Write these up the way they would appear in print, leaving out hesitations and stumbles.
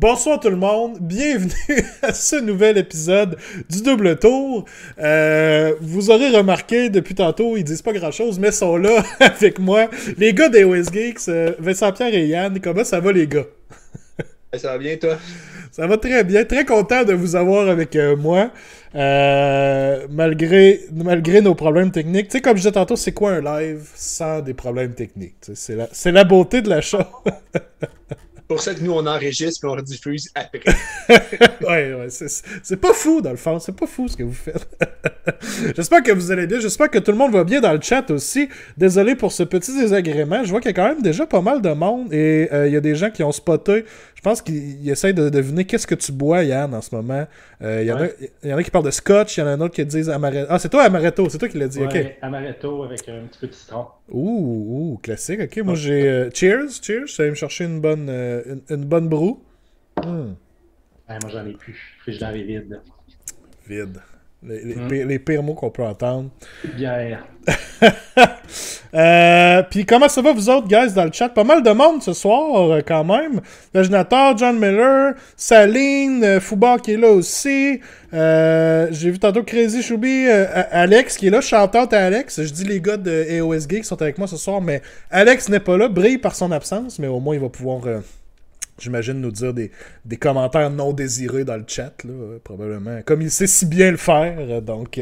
Bonsoir tout le monde, bienvenue à ce nouvel épisode du Double Tour. Vous aurez remarqué depuis tantôt, ils disent pas grand chose, mais ils sont là avec moi. Les gars des OS Geeks, Vincent-Pierre et Yann, comment ça va les gars? Ça va bien, toi? Ça va très bien, très content de vous avoir avec moi, malgré nos problèmes techniques. Tu sais, comme je disais tantôt, c'est quoi un live sans des problèmes techniques? C'est la beauté de la chose. C'est pour ça que nous, on enregistre et on rediffuse après. Ouais, c'est pas fou dans le fond, c'est pas fou ce que vous faites. J'espère que vous allez bien, j'espère que tout le monde va bien dans le chat aussi. Désolé pour ce petit désagrément, je vois qu'il y a quand même déjà pas mal de monde et il y a des gens qui ont spoté. Je pense qu'ils essayent de deviner qu'est-ce que tu bois, Yann, en ce moment. Ouais, Il y en a qui parlent de scotch, il y en a un autre qui disent amaretto. Ah, c'est toi Amaretto, c'est toi qui l'as dit, ok. ouais, amaretto avec un petit peu de citron. Classique, ok. Moi Ouais. j'ai cheers, je suis allé me chercher une bonne brew. Hmm. Ouais, moi, j'en ai plus. Puis je l'avais vide. Vide. Hum. Les pires mots qu'on peut entendre. Bière. Puis comment ça va vous autres, guys, dans le chat? Pas mal de monde ce soir, quand même. L'aginateur, John Miller, Saline, Foubar qui est là aussi. J'ai vu tantôt Crazy Choubi, Alex qui est là, shout-out à Alex. Je dis les gars de AOS Geek qui sont avec moi ce soir, mais Alex n'est pas là, brille par son absence, mais au moins il va pouvoir... j'imagine nous dire des commentaires non désirés dans le chat, là, probablement. Comme il sait si bien le faire, donc...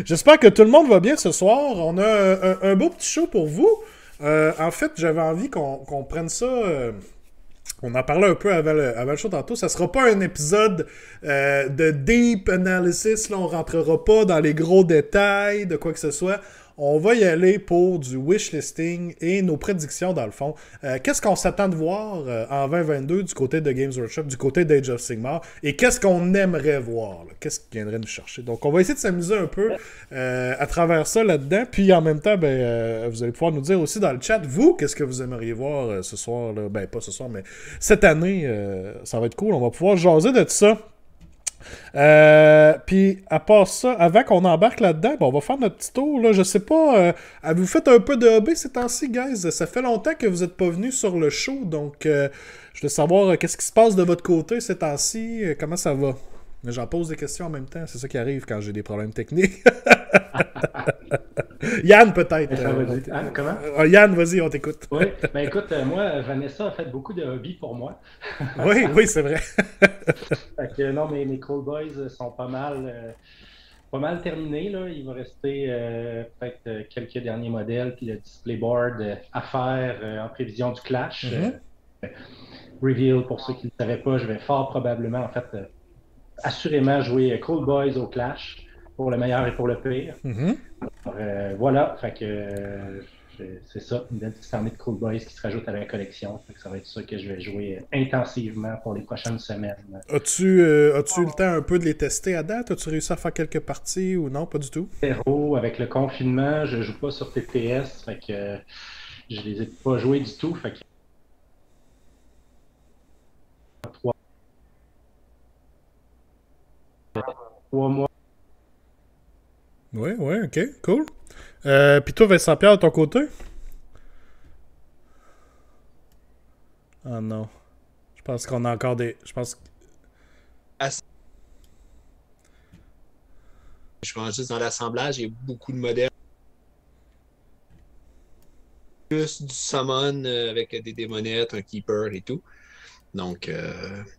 J'espère que tout le monde va bien ce soir. On a un beau petit show pour vous. En fait, j'avais envie qu'on prenne ça... on en parlait un peu avant le show tantôt. Ça sera pas un épisode de deep analysis. Là, on rentrera pas dans les gros détails de quoi que ce soit. On va y aller pour du wishlisting et nos prédictions dans le fond. Qu'est-ce qu'on s'attend de voir en 2022 du côté de Games Workshop, du côté d'Age of Sigmar, et qu'est-ce qu'on aimerait voir, là? Qu'est-ce qui viendrait nous chercher. Donc on va essayer de s'amuser un peu à travers ça là-dedans, puis en même temps, vous allez pouvoir nous dire aussi dans le chat, vous, qu'est-ce que vous aimeriez voir ce soir, là? Ben pas ce soir, mais cette année, ça va être cool, on va pouvoir jaser de tout ça. Puis à part ça, avant qu'on embarque là-dedans, on va faire notre petit tour. Là. Je sais pas, avez-vous fait un peu de hobby ces temps-ci, guys? Ça fait longtemps que vous n'êtes pas venus sur le show, donc je veux savoir qu'est-ce qui se passe de votre côté ces temps-ci, comment ça va? J'en pose des questions en même temps, c'est ça qui arrive quand j'ai des problèmes techniques. Yann, peut-être. Ça va dire. Ah, comment? Yann, vas-y, on t'écoute. Oui, ben écoute, moi, Vanessa a fait beaucoup de hobbies pour moi. Oui, c'est vrai. Fait que non, mes Cold Boys sont pas mal terminés. Là. Il va rester peut-être quelques derniers modèles, puis le display board à faire en prévision du Clash. Mhm. Reveal, pour ceux qui ne le savaient pas, je vais fort probablement, en fait, assurément jouer Cold Boys au Clash, pour le meilleur et pour le pire. Mhm. Alors, voilà, fait que c'est ça, une belle petite armée de Cold Boys qui se rajoute à la collection. Fait que ça va être ça que je vais jouer intensivement pour les prochaines semaines. As-tu eu le temps un peu de les tester à date? As-tu réussi à faire quelques parties ou non? Pas du tout? Zéro, avec le confinement, je joue pas sur TTS, fait que je les ai pas joués du tout. Fait que trois, 3 mois. Oui, oui, ok, cool. Puis toi, Vincent-Pierre, de ton côté? Ah non. Je pense qu'on a encore des... Je pense... Ass- Je pense juste dans l'assemblage, il y a beaucoup de modèles. Plus du summon avec des démonettes, un keeper et tout. Donc,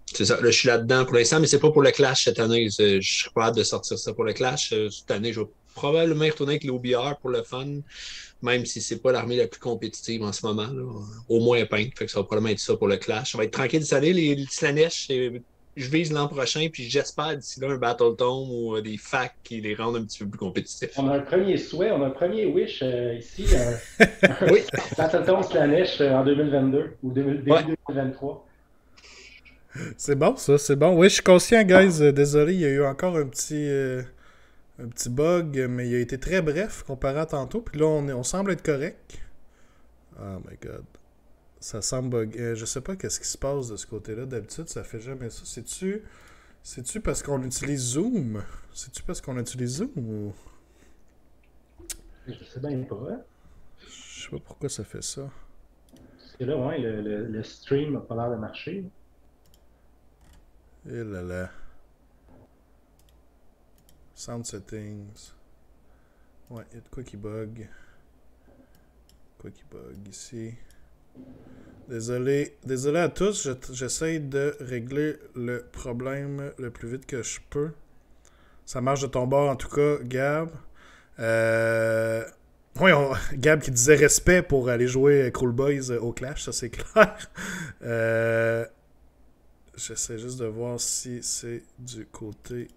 c'est ça. Là, je suis là-dedans pour l'instant, mais c'est pas pour le Clash cette année. Je serais pas hâte de sortir ça pour le Clash. Cette année, je vais probablement y retourner avec l'OBR pour le fun, même si c'est pas l'armée la plus compétitive en ce moment. Là. Au moins peint. Fait que ça va probablement être ça pour le Clash. Ça va être tranquille cette année. Les Slanesh, je vise l'an prochain, puis j'espère d'ici là un Battle Tome ou des facs qui les rendent un petit peu plus compétitifs. On a un premier souhait, on a un premier wish ici, Oui, Battleton Slanesh en 2022 ou début ouais. 2023. C'est bon, ça, c'est bon. Oui, je suis conscient, guys. Désolé, il y a eu encore un petit bug, mais il a été très bref comparé à tantôt. Puis là, on semble être correct. Oh my god. Ça semble bug. Je sais pas qu'est-ce qui se passe de ce côté-là. D'habitude, ça fait jamais ça. C'est-tu parce qu'on utilise Zoom? C'est-tu parce qu'on utilise Zoom ou... Je sais bien pas. Hein? Je sais pas pourquoi ça fait ça. Parce que là, ouais, le stream n'a pas l'air de marcher. Et là là. Sound settings. Ouais, il y a de quoi qui bug. Quoi qui bug ici. Désolé à tous, j'essaie de régler le problème le plus vite que je peux. Ça marche de ton bord en tout cas, Gab. Oui, Gab qui disait respect pour aller jouer Cruel Boys au Clash, ça c'est clair. J'essaie juste de voir si c'est du côté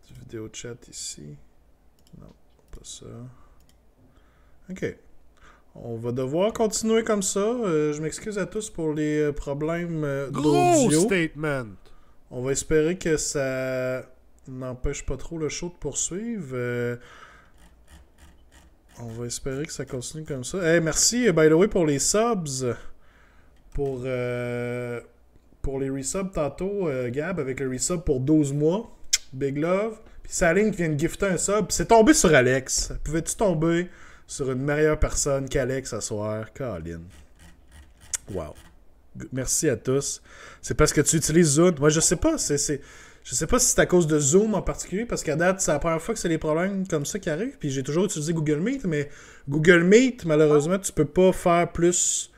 du vidéo chat ici. Non, pas ça. Ok. On va devoir continuer comme ça. Je m'excuse à tous pour les problèmes d'audio. Gros statement! On va espérer que ça n'empêche pas trop le show de poursuivre. On va espérer que ça continue comme ça. Hey, merci, by the way, pour les subs. Pour les resubs tantôt, Gab, avec le resub pour 12 mois. Big love. Puis Saline qui vient de gifter un sub. C'est tombé sur Alex. Pouvais-tu tomber sur une meilleure personne qu'Alex ce soir? Colin. Wow. Merci à tous. C'est parce que tu utilises Zoom. Moi, je sais pas. Je sais pas si c'est à cause de Zoom en particulier, parce qu'à date, c'est la première fois que c'est des problèmes comme ça qui arrivent. Puis j'ai toujours utilisé Google Meet, mais Google Meet, malheureusement, tu peux pas faire plus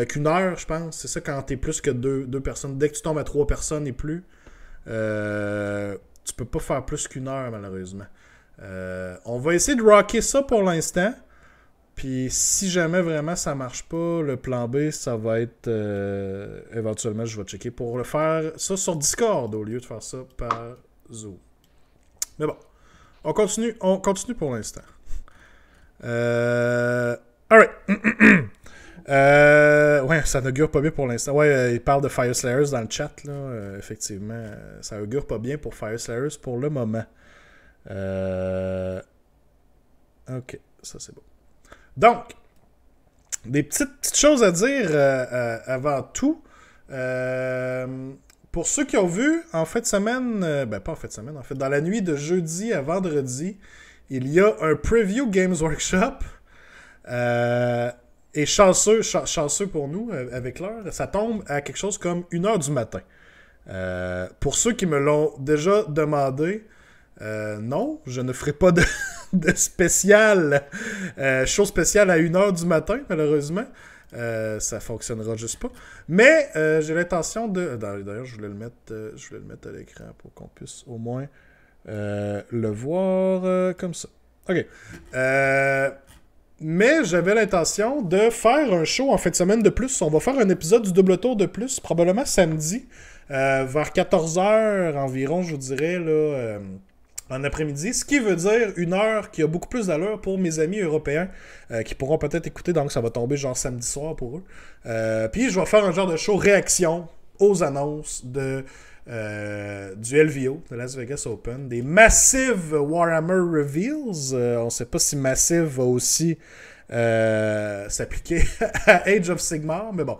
qu'une heure, je pense. C'est ça quand t'es plus que deux personnes. Dès que tu tombes à 3 personnes et plus, tu peux pas faire plus qu'une heure, malheureusement. On va essayer de rocker ça pour l'instant. Puis si jamais vraiment ça marche pas, le plan B, ça va être éventuellement, je vais checker pour le faire ça sur Discord au lieu de faire ça par Zoom. Mais bon, on continue pour l'instant. Alright. Ouais, ça n'augure pas bien pour l'instant. Ouais, il parle de Fire Slayers dans le chat, là. Effectivement, ça augure pas bien pour Fire Slayers pour le moment. Ok, ça c'est bon. Donc, des petites choses à dire avant tout. Pour ceux qui ont vu, en fin de semaine, pas en fin de semaine, en fait, dans la nuit de jeudi à vendredi, il y a un preview Games Workshop. Et chanceux pour nous, avec l'heure, ça tombe à quelque chose comme 1h du matin. Pour ceux qui me l'ont déjà demandé, non, je ne ferai pas de spécial, show spécial à 1h du matin, malheureusement. Ça fonctionnera juste pas. Mais j'ai l'intention de... D'ailleurs, je voulais le mettre à l'écran pour qu'on puisse au moins le voir comme ça. OK. Mais j'avais l'intention de faire un show en fin de semaine de plus. On va faire un épisode du Double Tour de plus, probablement samedi, vers 14h environ, je vous dirais, là, en après-midi. Ce qui veut dire une heure qui a beaucoup plus d'allure pour mes amis européens qui pourront peut-être écouter. Donc, ça va tomber genre samedi soir pour eux. Puis, je vais faire un genre de show réaction aux annonces du LVO, de Las Vegas Open, des Massive Warhammer Reveals. On ne sait pas si Massive va aussi s'appliquer à Age of Sigmar, mais bon,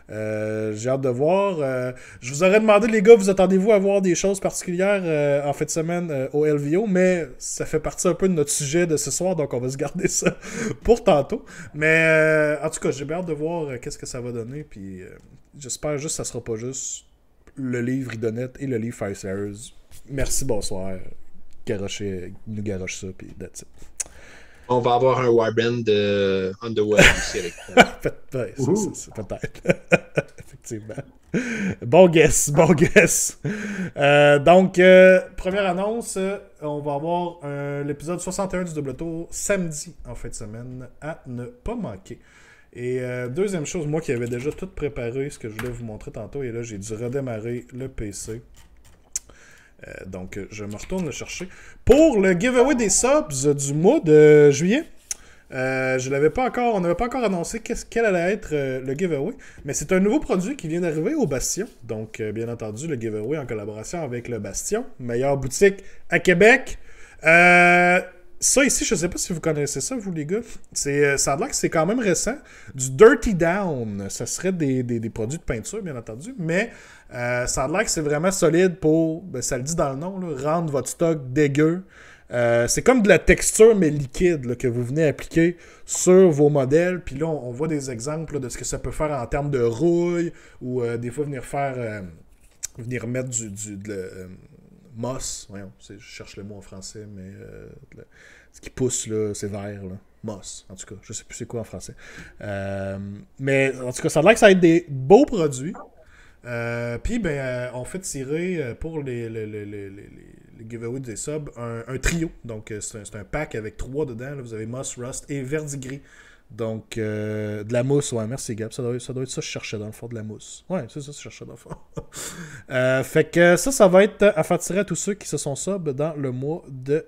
j'ai hâte de voir. Je vous aurais demandé, les gars, vous attendez-vous à voir des choses particulières en fin de semaine au LVO, mais ça fait partie un peu de notre sujet de ce soir, donc on va se garder ça pour tantôt. Mais en tout cas, j'ai bien hâte de voir qu'est-ce que ça va donner, puis j'espère juste que ça sera pas juste le livre Idonette et le livre Fire Slayers. Merci, bonsoir. Nous garoche ça, puis that's it. On va avoir un Warband Underworld aussi avec ça. Peut-être. Effectivement. Bon guess. Donc, première annonce, on va avoir l'épisode 61 du Double Tour samedi en fin de semaine à ne pas manquer. Et deuxième chose, moi qui avais déjà tout préparé, ce que je voulais vous montrer tantôt, et là j'ai dû redémarrer le PC. Donc je me retourne le chercher. Pour le giveaway des subs du mois de juillet, on n'avait pas encore annoncé quel allait être le giveaway, mais c'est un nouveau produit qui vient d'arriver au Bastion. Donc bien entendu, le giveaway en collaboration avec le Bastion, meilleure boutique à Québec. Ça ici, je sais pas si vous connaissez ça, vous les gars. Ça a l'air que c'est quand même récent. Du Dirty Down. Ça serait des produits de peinture, bien entendu. Mais ça a l'air que c'est vraiment solide pour, ça le dit dans le nom, là, rendre votre stock dégueu. C'est comme de la texture, mais liquide, là, que vous venez appliquer sur vos modèles. Puis là, on voit des exemples là, de ce que ça peut faire en termes de rouille. Ou des fois venir faire venir mettre moss, voyons, je cherche le mot en français, mais ce qui pousse, là, c'est vert, là. Moss, en tout cas, je sais plus c'est quoi en français. Mais en tout cas, ça a l'air que ça va être des beaux produits. Puis, on fait tirer pour les giveaways des subs un trio. Donc, c'est un pack avec 3 dedans. Là. Vous avez moss, rust et verdigris. Donc, de la mousse, ouais, merci Gab. Ça doit être ça que je cherchais dans le fond, de la mousse. Ouais, c'est ça que je cherchais dans le fond. Fait que ça va être à faire tirer à tous ceux qui se sont sub dans le mois de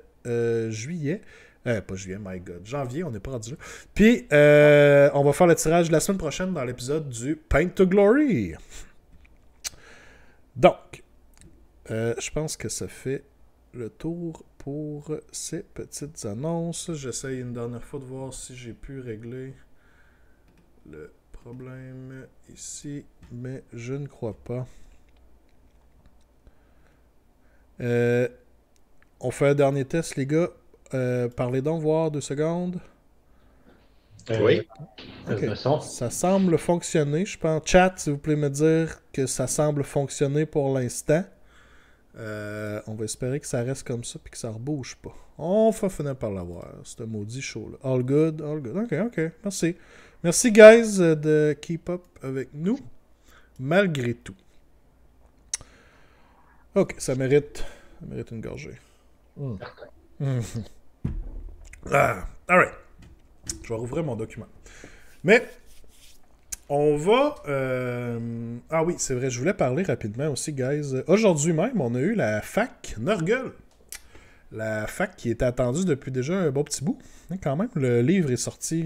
juillet. Pas juillet, my god. Janvier, on n'est pas rendu là. Puis, on va faire le tirage la semaine prochaine dans l'épisode du Paint to Glory. Donc, je pense que ça fait le tour pour ces petites annonces. J'essaye une dernière fois de voir si j'ai pu régler le problème ici, mais je ne crois pas. On fait un dernier test, les gars. Parlez donc, voir 2 secondes. Oui. Okay. Ça semble fonctionner. Je pense, chat, si vous pouvez me dire que ça semble fonctionner pour l'instant. On va espérer que ça reste comme ça et que ça ne rebouge pas. On va finir par l'avoir, ce maudit show-là. All good, all good. Ok. Merci. Merci, guys, de keep up avec nous, malgré tout. Ok, ça mérite une gorgée. Alright. Je vais rouvrir mon document. Mais, on va... Ah oui, c'est vrai, je voulais parler rapidement aussi, guys. Aujourd'hui même, on a eu la fac Nurgle. La fac qui était attendue depuis déjà un bon petit bout. Quand même, le livre est sorti...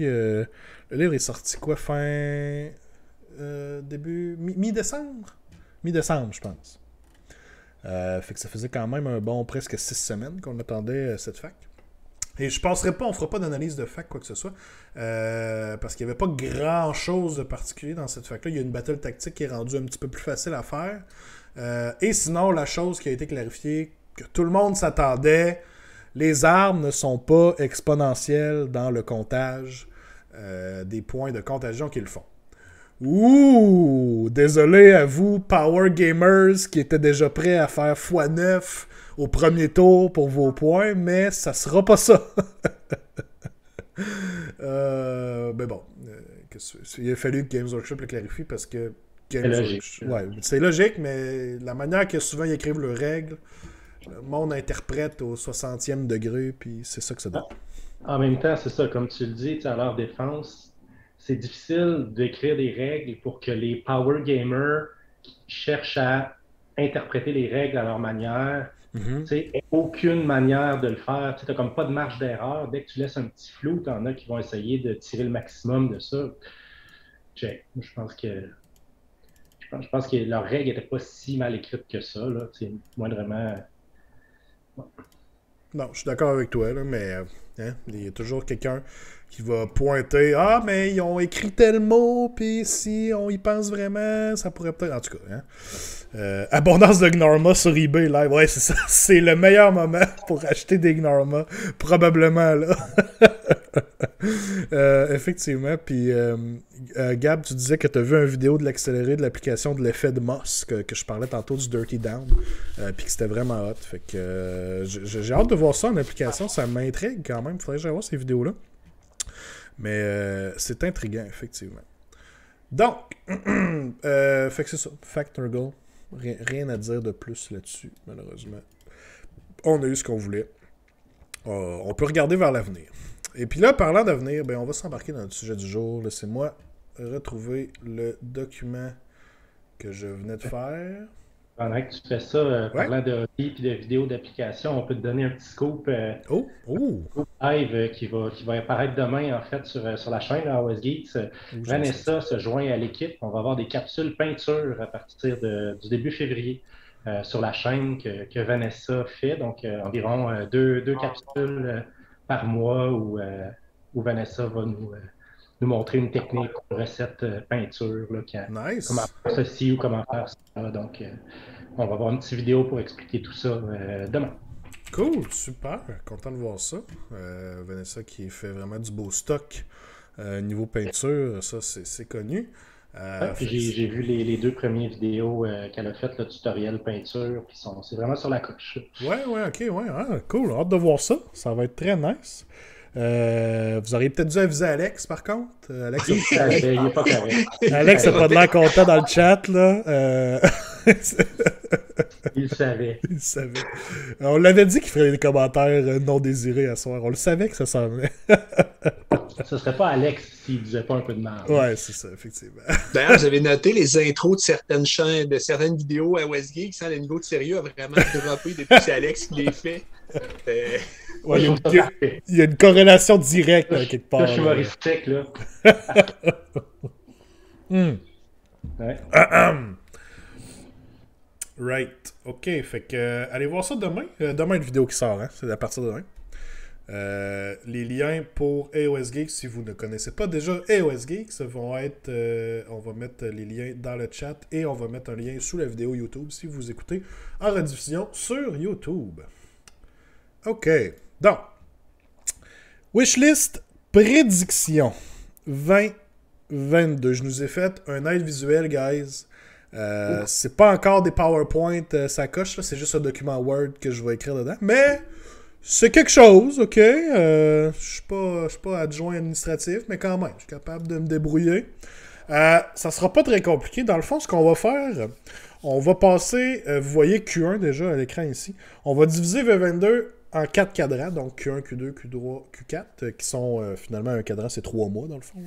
quoi, fin... début... Mi-décembre? Mi-décembre, je pense. Fait que ça faisait quand même un bon presque 6 semaines qu'on attendait cette fac. Et je penserais pas, on fera pas d'analyse de fac, quoi que ce soit, parce qu'il n'y avait pas grand-chose de particulier dans cette fac-là. Il y a une battle tactique qui est rendue un petit peu plus facile à faire. Et sinon, la chose qui a été clarifiée, que tout le monde s'attendait, les armes ne sont pas exponentielles dans le comptage des points de contagion qu'ils font. Ouh! Désolé à vous, Power Gamers, qui étaient déjà prêts à faire x9 au premier tour pour vos points, mais ça sera pas ça. Mais bon, il a fallu que Games Workshop le clarifie parce que c'est logique, mais la manière que souvent ils écrivent leurs règles, le monde interprète au 60e degré, puis c'est ça que ça donne. En même temps, c'est ça, comme tu le dis, à leur défense, c'est difficile d'écrire des règles pour que les power gamers cherchent à interpréter les règles à leur manière. Aucune manière de le faire. Tu n'as comme pas de marge d'erreur. Dès que tu laisses un petit flou, tu en as qui vont essayer de tirer le maximum de ça. Je pense que leurs règles n'étaient pas si mal écrites que ça. Là. Moindrement. Non, je suis d'accord avec toi, là, mais il y a toujours quelqu'un qui va pointer « Ah, mais ils ont écrit tel mot, puis si on y pense vraiment, ça pourrait peut-être... » En tout cas, abondance de Gnorma sur eBay live. Ouais, c'est ça. C'est le meilleur moment pour acheter des Gnorma, probablement, là. Effectivement. Puis, Gab, tu disais que tu as vu une vidéo de l'accéléré de l'application de l'effet de Moss, que je parlais tantôt du Dirty Down, puis que c'était vraiment hot. Fait que j'ai hâte de voir ça en application. Ça m'intrigue quand même. Faudrait que j'aille voir ces vidéos-là. Mais c'est intriguant, effectivement. Donc, fait que c'est ça. Fact Nurgle. Rien à dire de plus là-dessus, malheureusement. On a eu ce qu'on voulait. On peut regarder vers l'avenir. Et puis là, parlant d'avenir, on va s'embarquer dans le sujet du jour. Laissez-moi retrouver le document que je venais de faire. Pendant que tu fais ça, parlant de hobby et de vidéos d'application, on peut te donner un petit scoop, scoop live qui va apparaître demain, en fait, sur la chaîne AOS Geeks. Vanessa se joint à l'équipe. On va avoir des capsules peinture à partir du début février sur la chaîne que Vanessa fait. Donc, environ deux capsules par mois où Vanessa va nous montrer une technique, une recette peinture, là, nice. comment faire ceci ou comment faire ça. Donc, on va avoir une petite vidéo pour expliquer tout ça demain. Cool, super. Content de voir ça. Vanessa qui fait vraiment du beau stock niveau peinture, ça c'est connu. Puis j'ai vu les 2 premières vidéos qu'elle a faites, le tutoriel peinture, puis c'est vraiment sur la coche. Ouais, ok, ouais, cool, hâte de voir ça. Ça va être très nice. Vous auriez peut-être dû aviser Alex, par contre. Alex, il est pas correct. Alex n'a pas de l'air content dans le chat, là. Il le savait. Il le savait. On l'avait dit qu'il ferait des commentaires non désirés à soir. On le savait que ça s'en venait. Ce serait pas Alex s'il disait pas un peu de mal. Ouais, c'est ça, effectivement. D'ailleurs, j'avais noté les intros de certaines vidéos à Westgate sans le niveau de sérieux a vraiment droppé depuis que c'est Alex qui les fait. Ouais, il y a une corrélation directe quelque part. Là, je suis humoristique, là. Ouais. Right. OK. Fait que allez voir ça demain. Demain, une vidéo qui sort, hein? C'est à partir de demain. Les liens pour AOS Geeks, si vous ne connaissez pas déjà AOS Geeks, vont être... on va mettre les liens dans le chat et on va mettre un lien sous la vidéo YouTube si vous écoutez en rediffusion sur YouTube. OK. Donc, Wishlist prédiction 2022. Je nous ai fait un aide visuel, guys. C'est pas encore des PowerPoint, ça coche, là, c'est juste un document Word que je vais écrire dedans. Mais c'est quelque chose, ok? Je suis pas adjoint administratif, mais quand même, je suis capable de me débrouiller. Ça sera pas très compliqué. Dans le fond, ce qu'on va faire, on va passer, vous voyez Q1 déjà à l'écran ici. On va diviser V22 en 4 cadrans, donc Q1, Q2, Q3, Q4, qui sont finalement un cadran, c'est 3 mois dans le fond.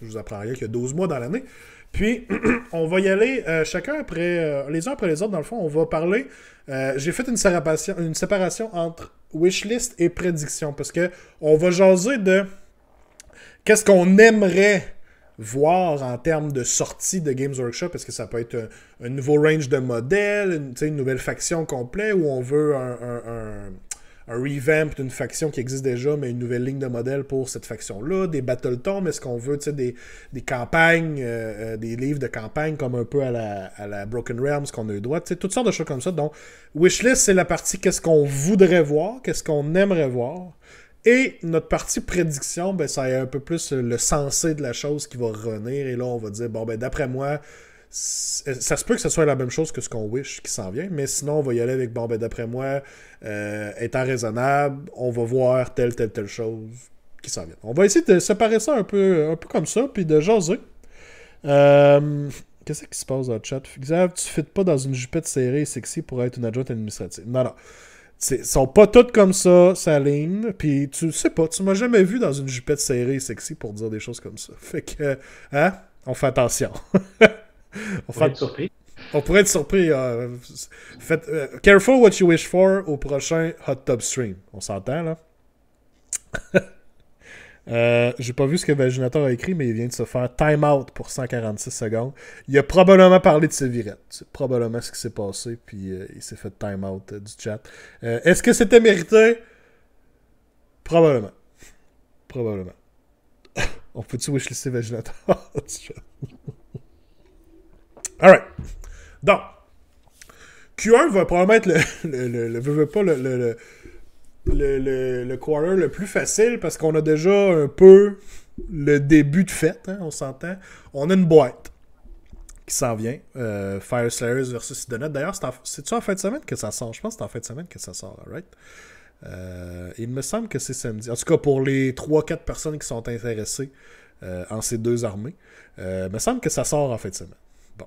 Je vous apprends rien qu'il y a 12 mois dans l'année. Puis, on va y aller chacun après, les uns après les autres, dans le fond, on va parler. J'ai fait une séparation entre wishlist et prédiction, parce que on va jaser de qu'est-ce qu'on aimerait voir en termes de sortie de Games Workshop, parce que ça peut être un nouveau range de modèles, une nouvelle faction complète, ou on veut un revamp d'une faction qui existe déjà, mais une nouvelle ligne de modèles pour cette faction-là, des Battletomes, est-ce qu'on veut des campagnes, des livres de campagne comme un peu à la Broken Realms qu'on a eu droit, toutes sortes de choses comme ça. Donc, Wishlist, c'est la partie qu'est-ce qu'on voudrait voir, qu'est-ce qu'on aimerait voir. Et notre partie prédiction, ben, ça est un peu plus le sensé de la chose qui va revenir. Et là, on va dire, bon, ben d'après moi, ça se peut que ce soit la même chose que ce qu'on wish qui s'en vient, mais sinon, on va y aller avec, bon, ben d'après moi, étant raisonnable, on va voir telle chose qui s'en vient. On va essayer de séparer ça un peu comme ça, puis de jaser. Qu'est-ce qui se passe dans le chat? Xav, tu ne fites pas dans une jupette serrée et sexy pour être une adjointe administrative. Non. Ils sont pas toutes comme ça, Saline. Puis tu sais pas, tu m'as jamais vu dans une jupette serrée et sexy pour dire des choses comme ça. Fait que, hein, on fait attention. On pourrait être surpris. On pourrait être surpris. Faites, careful what you wish for au prochain Hot Tub Stream. On s'entend, là? J'ai pas vu ce que Vaginator a écrit, mais il vient de se faire time out pour 146 secondes. Il a probablement parlé de Sévirette. C'est probablement ce qui s'est passé, puis il s'est fait time out du chat. Est-ce que c'était mérité? Probablement. On peut-tu wishlister Vaginator? Alright. Donc, Q1 va probablement être le quarter le plus facile parce qu'on a déjà un peu le début de fête, hein, on s'entend. On a une boîte qui s'en vient. Fire Slayers versus Idonette. D'ailleurs, c'est-tu en fin de semaine que ça sort? Je pense que c'est en fin de semaine que ça sort, right? Il me semble que c'est samedi. En tout cas, pour les 3-4 personnes qui sont intéressées en ces deux armées, il me semble que ça sort en fin de semaine. Bon.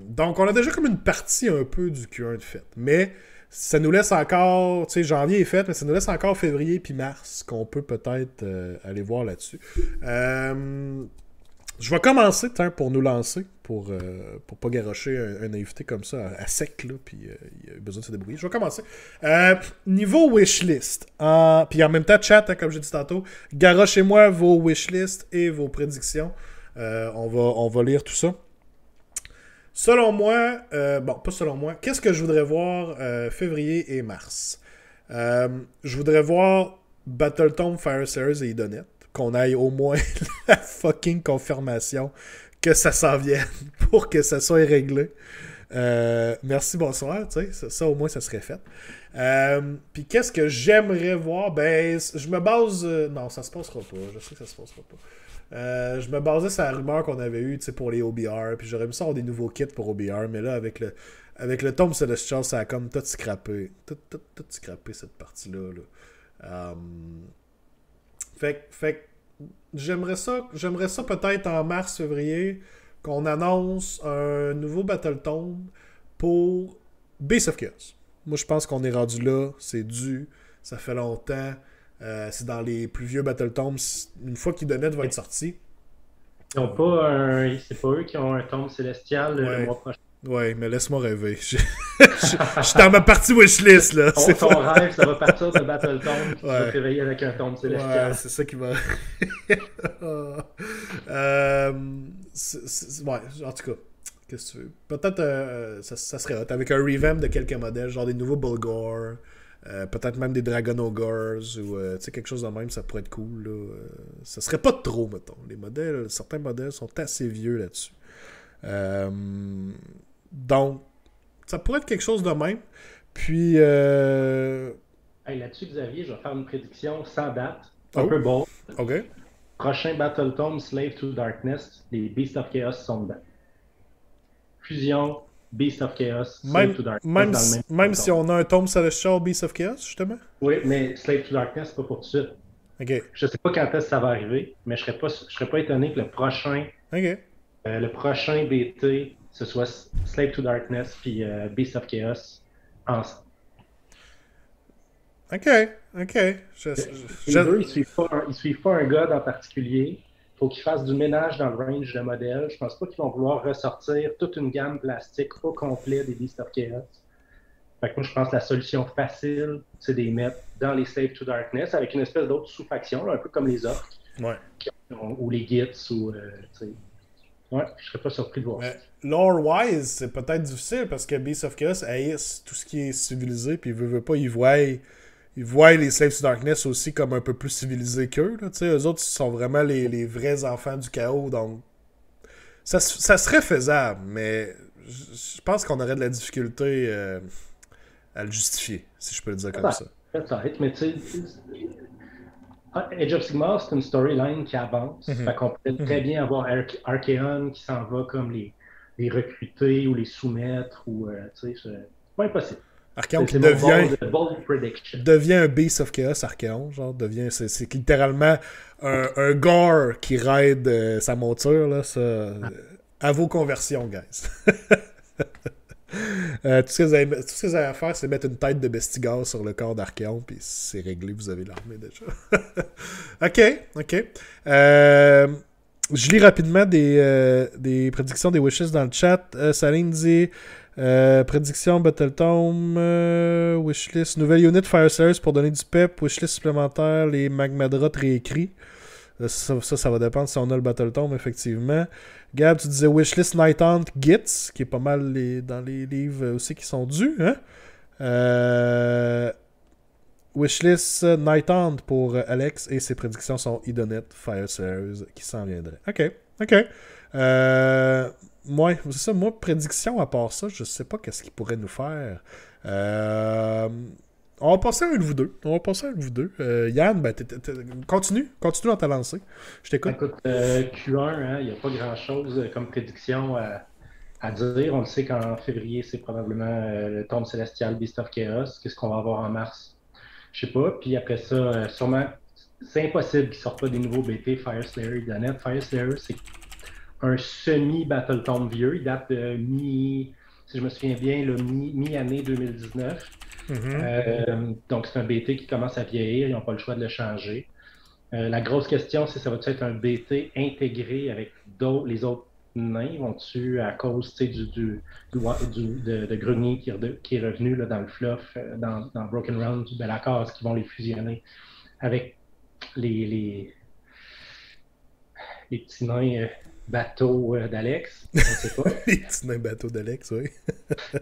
Donc, on a déjà comme une partie un peu du Q1 de fête. Mais ça nous laisse encore, tu sais, janvier est fait, mais ça nous laisse encore février puis mars qu'on peut peut-être aller voir là-dessus. Je vais commencer, pour nous lancer, pour pas garrocher un invité comme ça à sec, là, puis il a besoin de se débrouiller. Je vais commencer. Niveau wishlist, puis en même temps, chat, hein, comme j'ai dit tantôt, garrochez-moi vos wishlists et vos prédictions. On va lire tout ça. Selon moi, pas selon moi, qu'est-ce que je voudrais voir février et mars? Je voudrais voir Battletome, Fire Slayers et Idonette. Qu'on aille au moins la fucking confirmation que ça s'en vienne pour que ça soit réglé. Merci, bonsoir, tu sais, ça au moins ça serait fait. Puis qu'est-ce que j'aimerais voir? Ben, je me base... non, ça se passera pas, je sais que ça se passera pas. Je me basais sur la rumeur qu'on avait eue, tu sais, pour les OBR, puis j'aurais aimé ça avoir des nouveaux kits pour OBR, mais là, avec le Tome Celestial, ça a comme tout scrappé. Tout scrappé, cette partie-là, là. Fait que j'aimerais ça peut-être en mars-février qu'on annonce un nouveau Battle Tome pour Beast of Chaos. Moi, je pense qu'on est rendu là. C'est dû. Ça fait longtemps. C'est dans les plus vieux Battle Tomes. Une fois qu'Idonet va être sorti. Ils ont pas c'est pas eux qui ont un tome célestial le mois prochain. Ouais, mais laisse-moi rêver. Je suis dans ma partie wishlist, là. Ton rêve, ça va partir de Battle Tome. Tu vas te réveiller avec un tome célestial. Ouais, c'est ça qui va... ouais, en tout cas, qu'est-ce que tu veux? Peut-être, ça serait hot, avec un revamp de quelques modèles, genre des nouveaux Bulgor, peut-être même des Dragon Ogres, ou quelque chose de même, ça pourrait être cool, là. Ça serait pas trop, mettons. Certains modèles sont assez vieux là-dessus. Donc, ça pourrait être quelque chose de même. Puis... Hey, là-dessus, Xavier, je vais faire une prédiction sans date. Un peu bold. OK. Prochain Battle Tome, Slave to Darkness, les Beast of Chaos sont dedans. Fusion, Beast of Chaos, Slave to Darkness. Même si on a un tome Celestial Beast of Chaos, justement? Oui, mais Slave to Darkness, c'est pas pour tout de suite. OK. Je sais pas quand est-ce que ça va arriver, mais je serais pas étonné que le prochain BT, ce soit Slave to Darkness puis Beast of Chaos ensemble. OK. Les deux, ils suivent pas un god en particulier. Il faut qu'ils fassent du ménage dans le range de modèles. Je pense pas qu'ils vont vouloir ressortir toute une gamme plastique au complet des Beast of Chaos. Fait que moi, je pense que la solution facile, c'est de les mettre dans les Slave to Darkness avec une espèce d'autre sous-faction, là, un peu comme les orques. Ouais. Ou les Gits, ou... ouais, je serais pas surpris de voir ça. Lore-wise, c'est peut-être difficile parce que Beast of Chaos haïssent tout ce qui est civilisé, puis veut pas, ils voient les Slaves to Darkness aussi comme un peu plus civilisés qu'eux. Là, eux autres, ils sont vraiment les vrais enfants du chaos, donc ça serait faisable, mais je pense qu'on aurait de la difficulté à le justifier, si je peux le dire comme ça. Peut-être, mais tu sais... Age of Sigmar, c'est une storyline qui avance. Fait qu'on peut très bien avoir Archaon qui s'en va comme les recruter ou les soumettre. C'est pas impossible. Archaon qui devient un Beast of Chaos, Archaon. C'est littéralement un gore qui raid sa monture. Là, ça, à vos conversions, guys. Tout ce que vous avez à faire, c'est mettre une tête de Bestigor sur le corps d'Archaon, puis c'est réglé, vous avez l'armée déjà. OK. Je lis rapidement des prédictions des wishes dans le chat. Saline dit prédiction Battle Tome, wishlist, nouvelle unit Fire Slayers pour donner du pep, wishlist supplémentaire, les Magmadroth réécrits. Ça va dépendre si on a le Battle Tome, effectivement. Gab, tu disais Wishlist Night Hunt Gits, qui est pas mal dans les livres aussi qui sont dus. Hein? Wishlist Night Hunt pour Alex, et ses prédictions sont Idonet Fire Slayers qui s'en viendraient. OK. C'est ça, moi, prédiction à part ça, je sais pas qu'est-ce qu'il pourrait nous faire. On va passer à un de vous deux. Yann, ben, continue dans ta lancée. Je t'écoute. Écoute, Q1, il n'y a pas grand-chose comme prédiction à dire. On le sait qu'en février, c'est probablement le tome célestial Beast of Chaos. Qu'est-ce qu'on va avoir en mars? Je sais pas. Puis après ça, sûrement, c'est impossible qu'ils ne sortent pas des nouveaux BT Fire Slayer Idonet. Fire Slayer, c'est un semi-Battle Tome vieux. Il date de si je me souviens bien, mi-année 2019. Donc, c'est un BT qui commence à vieillir. Ils n'ont pas le choix de le changer. La grosse question, c'est ça va être un BT intégré avec les autres nains? Vont-tu, à cause de Grenier qui est revenu là, dans le fluff, dans Broken Realm du Bellacar, est-ce qu'ils vont les fusionner avec les petits nains bateaux d'Alex? On ne sait pas. Les petits nains bateaux d'Alex, oui.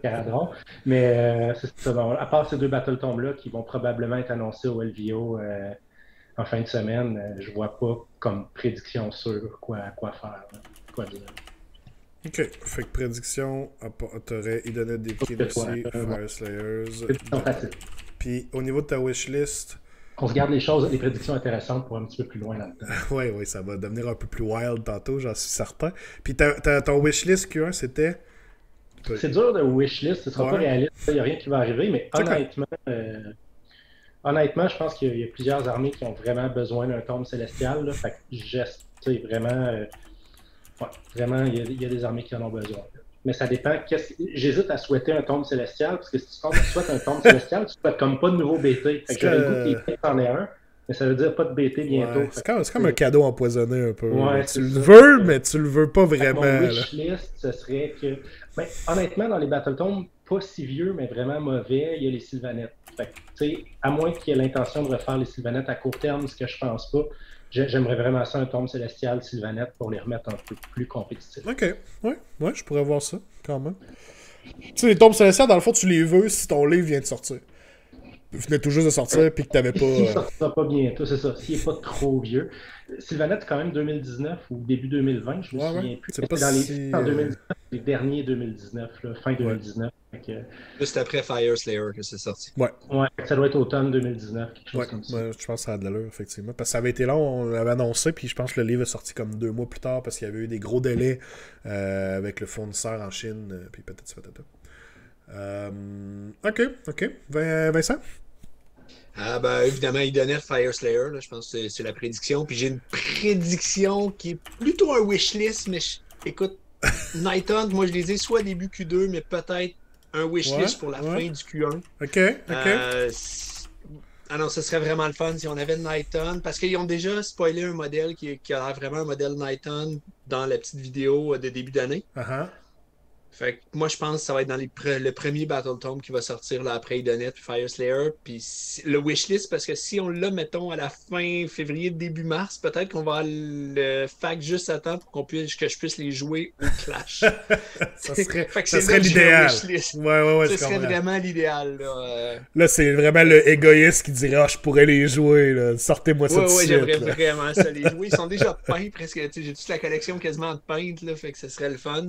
Caradron. Mais c'est ça. Bon, à part ces deux Battle Tomes-là qui vont probablement être annoncés au LVO en fin de semaine, je vois pas comme prédiction sûre quoi faire, quoi dire. Ok, fait que prédiction, t'aurais Idonnet Deepkin aussi, Fire Slayers. Puis au niveau de ta wishlist. On se garde les prédictions intéressantes pour un petit peu plus loin là-dedans. Oui, ça va devenir un peu plus wild tantôt, j'en suis certain. Puis ton wishlist Q1, c'était. C'est dur de wishlist, ce sera pas réaliste, il n'y a rien qui va arriver, mais honnêtement, je pense qu'il y a plusieurs armées qui ont vraiment besoin d'un tombe célestial. Là, fait que vraiment, il y a des armées qui en ont besoin. Mais ça dépend. J'hésite à souhaiter un tombe célestial, parce que si tu souhaites un tombe célestial, tu souhaites comme pas de nouveau BT. Fait que j'aurais le goût qu'il en ait un, mais ça veut dire pas de BT bientôt. Ouais, c'est comme un cadeau empoisonné un peu. Ouais, tu le veux, mais tu le veux pas vraiment. Mon wishlist, ce serait que. Ben, honnêtement, dans les Battle Tomes, pas si vieux, mais vraiment mauvais, il y a les Sylvanettes. Fait que, à moins qu'il y ait l'intention de refaire les Sylvanettes à court terme, ce que je pense pas, j'aimerais vraiment ça, un tombe célestial Sylvanette pour les remettre un peu plus compétitifs. Ok, ouais, je pourrais voir ça, quand même. Tu sais, les tombes célestiales, dans le fond, tu les veux si ton livre vient de sortir. Il venait tout juste de sortir, puis que t'avais pas... S'il sortira pas bientôt, c'est ça, s'il est pas trop vieux. Sylvanette, c'est quand même 2019 ou début 2020, je me souviens plus. C'est pas en 2019, les derniers 2019, là, fin 2019. Juste après Fire Slayer que c'est sorti. Ouais, ça doit être automne 2019, quelque chose comme ça. Je pense que ça a de l'allure, effectivement. Parce que ça avait été long, on l'avait annoncé, puis je pense que le livre est sorti comme 2 mois plus tard, parce qu'il y avait eu des gros délais avec le fournisseur en Chine, puis patati patata. Ok. Vincent? Ah ben évidemment, il donnait Fire Slayer, là, je pense que c'est la prédiction. Puis j'ai une prédiction qui est plutôt un wishlist, mais écoute, Night Hunt, moi je les ai soit début Q2, mais peut-être un wishlist pour la fin du Q1. Ok. Ah non, ce serait vraiment le fun si on avait Night Hunt, parce qu'ils ont déjà spoilé un modèle qui a l'air vraiment un modèle Night Hunt dans la petite vidéo de début d'année. Fait que moi, je pense que ça va être dans le premier Battle Tome qui va sortir là, après Idonnet et Fire Slayer. Puis le wishlist, parce que si on l'a, mettons, à la fin février, début mars, peut-être qu'on va le fac juste à temps pour que je puisse les jouer au Clash. ça serait l'idéal. Ouais, ce serait vraiment l'idéal. Là, c'est vraiment le égoïste qui dirait « Ah, je pourrais les jouer, là. Sortez-moi ça de suite. » j'aimerais vraiment ça les jouer. Ils sont déjà peints presque. J'ai toute la collection quasiment de peintes, là, fait que ce serait le fun.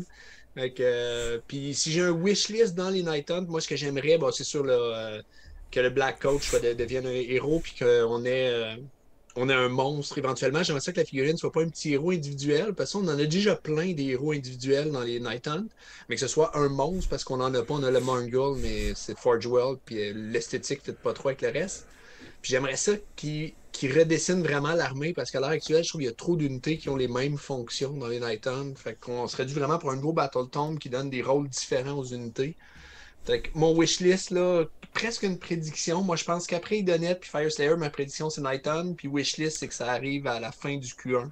Puis si j'ai un wishlist dans les Night Hunt, moi ce que j'aimerais, c'est sûr que le Black Coach devienne un héros puis qu'on ait un monstre éventuellement. J'aimerais ça que la figurine ne soit pas un petit héros individuel, parce qu'on en a déjà plein des héros individuels dans les Night Hunt, mais que ce soit un monstre, parce qu'on n'en a pas. On a le Mongol, mais c'est Forge World, puis l'esthétique ne fit pas trop avec le reste. Puis j'aimerais ça qui redessine vraiment l'armée, parce qu'à l'heure actuelle, je trouve qu'il y a trop d'unités qui ont les mêmes fonctions dans les Night Hunt. Fait qu'on serait dû vraiment pour un nouveau Battle Tome qui donne des rôles différents aux unités. Fait que mon wishlist, là, presque une prédiction. Moi, je pense qu'après Idonnet puis Fire Slayer, ma prédiction, c'est Night Hunt. Puis wishlist, c'est que ça arrive à la fin du Q1.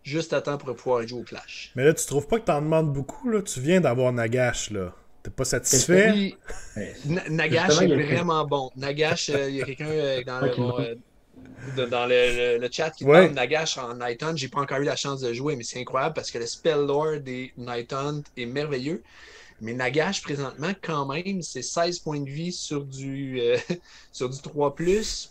Juste à temps pour pouvoir jouer au Clash. Mais là, tu trouves pas que t'en demandes beaucoup, là? Tu viens d'avoir Nagash, là. T'es pas satisfait? Puis, Nagash est vraiment bon. Nagash, il y a quelqu'un dans le chat qui demande Nagash en Night Hunt. J'ai pas encore eu la chance de jouer, mais c'est incroyable parce que le spell lore des Night Hunt est merveilleux. Mais Nagash, présentement, quand même, c'est 16 points de vie sur du 3+,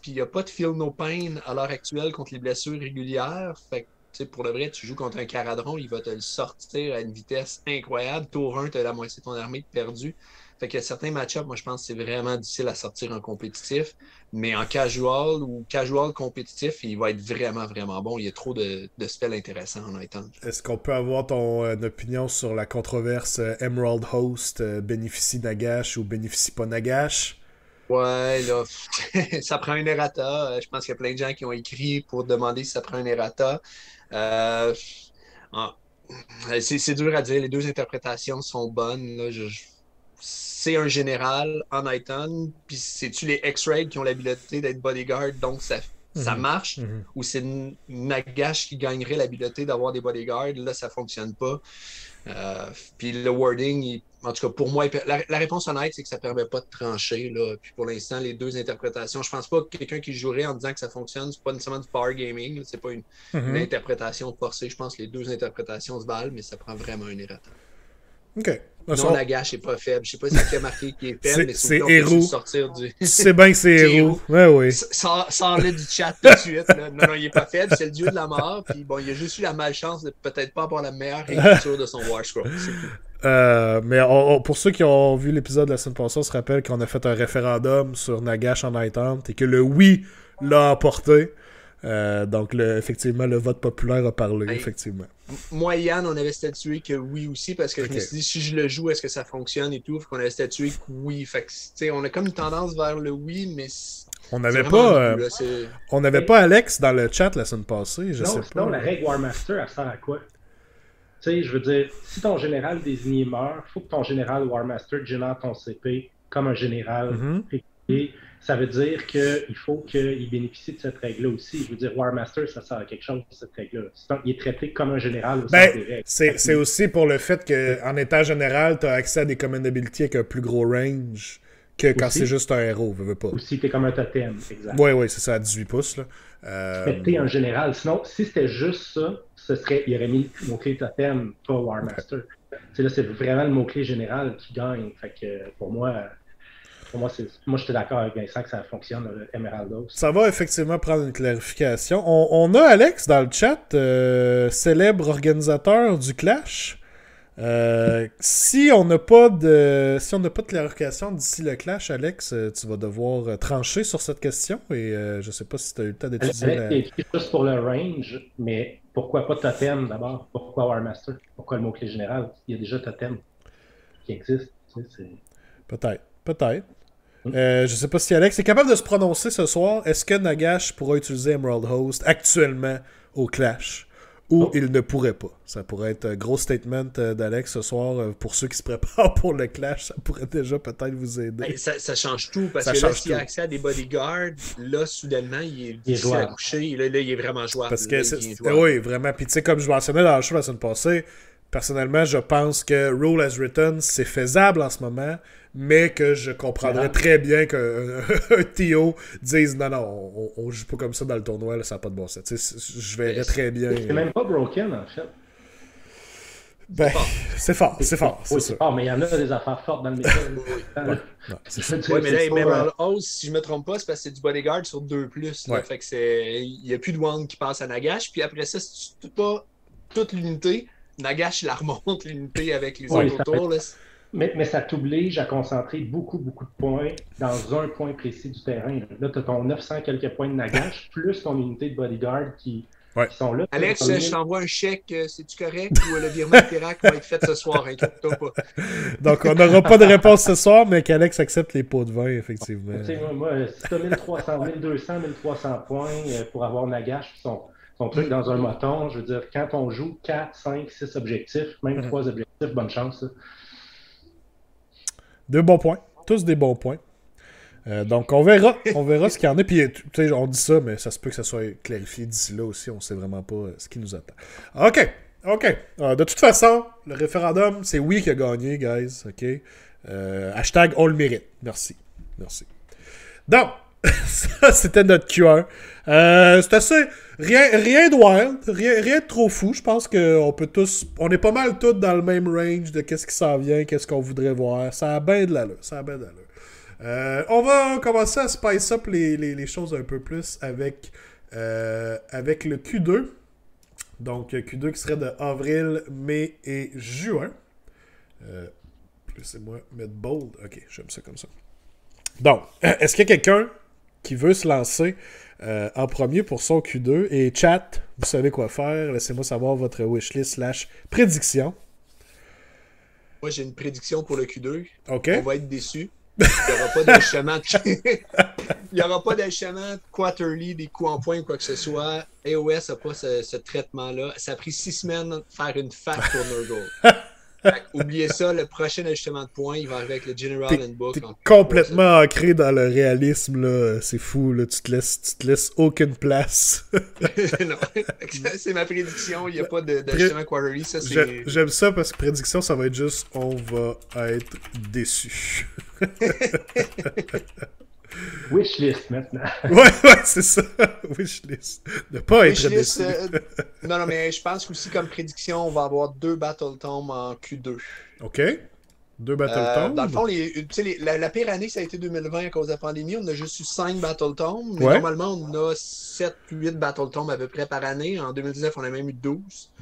puis il n'y a pas de Feel No Pain à l'heure actuelle contre les blessures régulières. Fait que, pour le vrai, tu joues contre un Caradron, il va te le sortir à une vitesse incroyable. Tour 1, tu as la moitié de ton armée perdue. Fait qu'il y a certains match-ups, moi je pense que c'est vraiment difficile à sortir en compétitif. Mais en casual ou casual compétitif, il va être vraiment, vraiment bon. Il y a trop de spells intéressants en Night Hunt. Est-ce qu'on peut avoir ton opinion sur la controverse Emerald Host bénéficie Nagash ou bénéficie pas Nagash? Ouais, là, ça prend un errata. Je pense qu'il y a plein de gens qui ont écrit pour demander si ça prend un errata. C'est dur à dire. Les deux interprétations sont bonnes. Là. C'est un général en Night Hunt, puis c'est-tu les X-Raid qui ont l'habileté d'être bodyguard, donc ça marche, ou c'est Nagash qui gagnerait l'habileté d'avoir des bodyguards, là ça fonctionne pas. Puis le wording, en tout cas pour moi, la réponse honnête, c'est que ça permet pas de trancher, là. Puis pour l'instant, les deux interprétations, je pense pas que quelqu'un qui jouerait en disant que ça fonctionne, c'est pas nécessairement du power gaming, là. C'est pas une interprétation forcée, je pense que les deux interprétations se valent, mais ça prend vraiment un errata. OK. Non, Nagash n'est pas faible. Je sais pas si c'est marqué qu'il est faible, mais c'est héros. Sortir du... C'est bien que c'est héros. Ouais, oui. Sors-le du chat tout de suite. Là. Non, il est pas faible, c'est le dieu de la mort. Puis bon, il a juste eu la malchance de peut-être pas avoir la meilleure écriture de son War Scroll. Mais pour ceux qui ont vu l'épisode de la semaine passée, on se rappelle qu'on a fait un référendum sur Nagash en Night Hunt et que le oui l'a emporté. Donc, effectivement, le vote populaire a parlé, effectivement. Moi et Yann, on avait statué que oui aussi, parce que je me suis dit, si je le joue, est-ce que ça fonctionne et tout? Fait qu'on avait statué que oui. Fait que, on a comme une tendance vers le oui, mais... On n'avait pas Alex dans le chat la semaine passée, je sais pas. Sinon, la règle War Master, elle sert à quoi? Tu sais, je veux dire, si ton général désigné meurt, il faut que ton général War Master génère ton CP comme un général régulier. Ça veut dire qu'il faut qu'il bénéficie de cette règle-là aussi. Je veux dire, War Master, ça sert à quelque chose, cette règle-là. Il est traité comme un général au sens des règles. C'est aussi pour le fait qu'en étant général, tu as accès à des command abilities avec un plus gros range que quand c'est juste un héros, veux pas. Ou si t'es comme un totem, exact. Oui, c'est ça, à 18 pouces. Là. Mais t'es un général. Sinon, si c'était juste ça, il aurait mis le mot-clé totem, pas War Master. Là, c'est vraiment le mot-clé général qui gagne. Fait que pour moi, j'étais d'accord avec Vincent que ça fonctionne, le Emeraldos. Ça va effectivement prendre une clarification. On a Alex dans le chat, célèbre organisateur du Clash. Si on n'a pas de clarification d'ici le Clash, Alex, tu vas devoir trancher sur cette question et je sais pas si tu as eu le temps d'étudier. Alex est écrit juste pour le range, mais pourquoi pas Totem d'abord? Pourquoi War Master? Pourquoi le mot-clé général? Il y a déjà Totem qui existe. Peut-être. Je sais pas si Alex est capable de se prononcer ce soir. Est-ce que Nagash pourra utiliser Emerald Host actuellement au Clash? Ou il ne pourrait pas. Ça pourrait être un gros statement d'Alex ce soir. Pour ceux qui se préparent pour le Clash, ça pourrait déjà peut-être vous aider. Ça change tout, parce que là, s'il a accès à des bodyguards, là, soudainement, il est difficile à coucher. Là, il est vraiment jouable. Parce que oui, vraiment. Puis tu sais, comme je mentionnais dans le show la semaine passée, personnellement, je pense que Rule as Written, c'est faisable en ce moment, mais que je comprendrais très bien qu'un TO dise non, on joue pas comme ça dans le tournoi, là, ça n'a pas de bon sens. Je verrais très bien. C'est même pas broken, en fait. Ben, c'est fort. Oui, c'est fort, mais il y en a des affaires fortes dans le métier. Oui, mais là, Emerald Host, si je me trompe pas, c'est parce que c'est du bodyguard sur 2+. Là, fait que il n'y a plus de wand qui passe à Nagash, puis après ça, si tu ne pas toute l'unité, Nagash la remonte l'unité avec les autres autour. Mais ça t'oblige à concentrer beaucoup de points dans un point précis du terrain. Là, tu as ton 900 quelques points de Nagash, plus ton unité de bodyguard qui sont là. Alex, je t'envoie un chèque, c'est-tu correct? Ou le virement de Pirac va être fait ce soir, inquiète-toi pas. Donc, on n'aura pas de réponse ce soir, mais qu'Alex accepte les pots de vin, effectivement. Moi, si tu as 1300, 1200, 1300 points pour avoir Nagash, son truc dans un moton, je veux dire, quand on joue 4, 5, 6 objectifs, même 3 objectifs, bonne chance. Là. 2 bons points. Tous des bons points. Donc, on verra ce qu'il y en a. Puis, on dit ça, mais ça se peut que ça soit clarifié d'ici là aussi. On ne sait vraiment pas ce qui nous attend. OK. De toute façon, le référendum, c'est oui qui a gagné, guys. OK. Hashtag on le mérite. Merci. Donc, ça, c'était notre QR. C'est assez... Rien de wild, rien de trop fou. Je pense qu'on peut tous... On est pas mal tous dans le même range de qu'est-ce qui s'en vient, qu'est-ce qu'on voudrait voir. Ça a bien de l'allure. On va commencer à spice up les choses un peu plus avec le Q2. Donc, Q2 qui serait de avril, mai et juin. Laissez-moi mettre bold. Ok, j'aime ça comme ça. Donc, est-ce qu'il y a quelqu'un qui veut se lancer en premier pour son Q2? Et chat, vous savez quoi faire. Laissez-moi savoir votre wishlist / prédiction. Moi, j'ai une prédiction pour le Q2. OK. On va être déçus. Il n'y aura pas d'enchaînement quarterly, des coups en point ou quoi que ce soit. AOS n'a pas ce traitement-là. Ça a pris 6 semaines de faire une fac pour Nurgle. Oubliez ça, le prochain ajustement de points, il va arriver avec le General Handbook. T'es complètement ancré dans le réalisme, là. C'est fou, là. Tu te laisses aucune place. Non, c'est ma prédiction. Il n'y a pas d'ajustement quarterly. Ça, j'aime ça parce que prédiction, ça va être juste on va être déçus. Wishlist maintenant. Ouais, c'est ça. Wishlist. Ne pas être Wishlist, déçu. non, mais je pense qu'aussi comme prédiction, on va avoir 2 Battle Tomes en Q2. OK. 2 Battle Tomes. Dans le fond, la pire année, ça a été 2020 à cause de la pandémie. On a juste eu 5 Battle Tomes. Mais Ouais. normalement, on a 7-8 Battle Tomes à peu près par année. En 2019, on a même eu 12.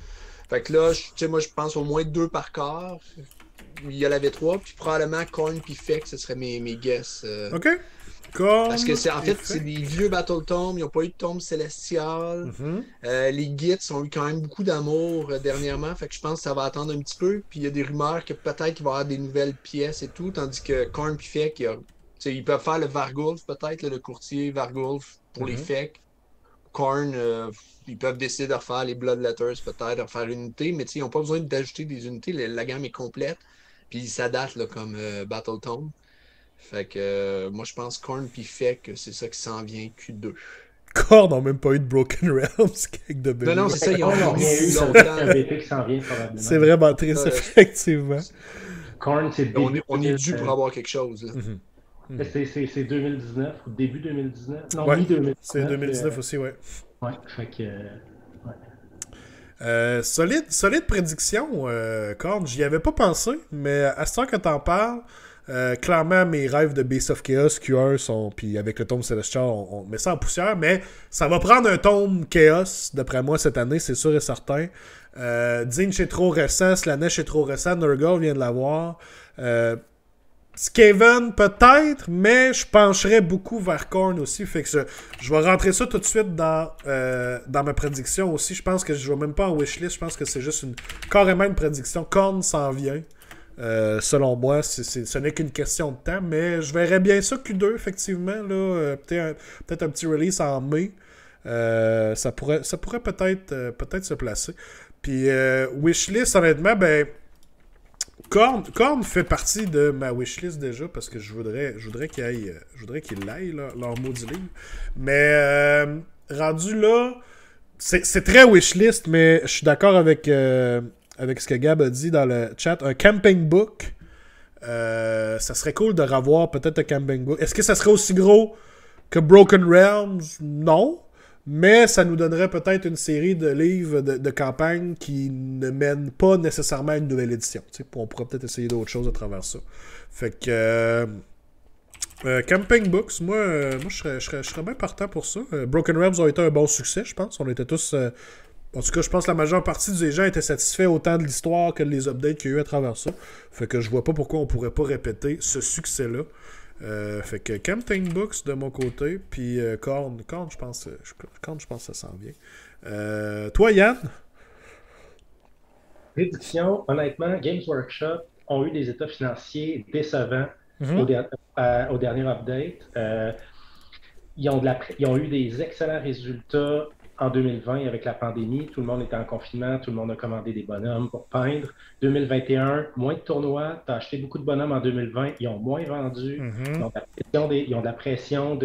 Fait que là, moi, je pense au moins 2 par quart. Il y en avait 3. Puis probablement Korn puis Feck, ce seraient mes guess. OK. Korn, Parce que en fait, c'est Feck. des vieux Battle Tomes. Ils n'ont pas eu de tomes célestiales. Mhm. Les Gits ont eu quand même beaucoup d'amour dernièrement. Fait que je pense que ça va attendre un petit peu. Puis il y a des rumeurs que peut-être qu'il va y avoir des nouvelles pièces et tout. Tandis que Korn puis Feck, ils peuvent faire le Vargulf peut-être, le courtier Vargulf pour les Feck. Korn, ils peuvent décider de refaire les Bloodletters peut-être, de refaire une unité. Mais ils n'ont pas besoin d'ajouter des unités. La gamme est complète. Puis ça date là, comme Battle Tome. Fait que moi je pense Korn puis Feck, c'est ça qui s'en vient Q2. Korn n'a même pas eu de Broken Realms avec de Non, non, c'est ça, ils ont rien eu. longtemps. C'est un BP qui s'en vient probablement. C'est vraiment triste, effectivement. Korn, c'est début. On est dû pour avoir quelque chose. Là. C'est 2019 ou début 2019. Non, Ouais, mi-2019. c'est 2019 aussi, ouais. Ouais, fait que. Solide prédiction, Korn. J'y avais pas pensé, mais à ce temps que t'en parles, clairement, mes rêves de Beast of Chaos Q1 sont. Puis avec le tome Celestial, on met ça en poussière, mais ça va prendre un tome Chaos, d'après moi, cette année, c'est sûr et certain. Zinch est trop récent, Slanesh est trop récent, Nurgle vient de l'avoir. Skaven peut-être, mais je pencherais beaucoup vers Korn aussi. Fait que je vais rentrer ça tout de suite dans ma prédiction aussi. Je pense que je vais même pas en wishlist. Je pense que c'est juste carrément une prédiction. Korn s'en vient. Selon moi, ce n'est qu'une question de temps. Mais je verrais bien ça Q2, effectivement. Là, peut-être un petit release en mai. Ça pourrait peut-être se placer. Puis wishlist, honnêtement, ben. Korn fait partie de ma wishlist déjà parce que je voudrais qu'il l'aille leur maudit livre. Mais rendu là, c'est très wishlist, mais je suis d'accord avec ce que Gab a dit dans le chat. Un camping book, ça serait cool de revoir peut-être un camping book. Est-ce que ça serait aussi gros que Broken Realms? Non. Mais ça nous donnerait peut-être une série de livres de campagne qui ne mènent pas nécessairement à une nouvelle édition. On pourrait peut-être essayer d'autres choses à travers ça. Fait que Camping Books, moi je serais bien partant pour ça. Broken Realms a été un bon succès, je pense. On était tous... en tout cas, je pense que la majeure partie des gens étaient satisfaits autant de l'histoire que les updates qu'il y a eu à travers ça. Fait que je vois pas pourquoi on pourrait pas répéter ce succès-là. Fait que Camping Books de mon côté, puis Korn, je pense que ça s'en vient. Toi, Yann? Prédiction, honnêtement, Games Workshop ont eu des états financiers décevants au dernier update. Ils ont eu des excellents résultats en 2020 avec la pandémie. Tout le monde était en confinement, tout le monde a commandé des bonhommes pour peindre. 2021, moins de tournois. Tu as acheté beaucoup de bonhommes en 2020, ils ont moins vendu. Ils ont de la pression,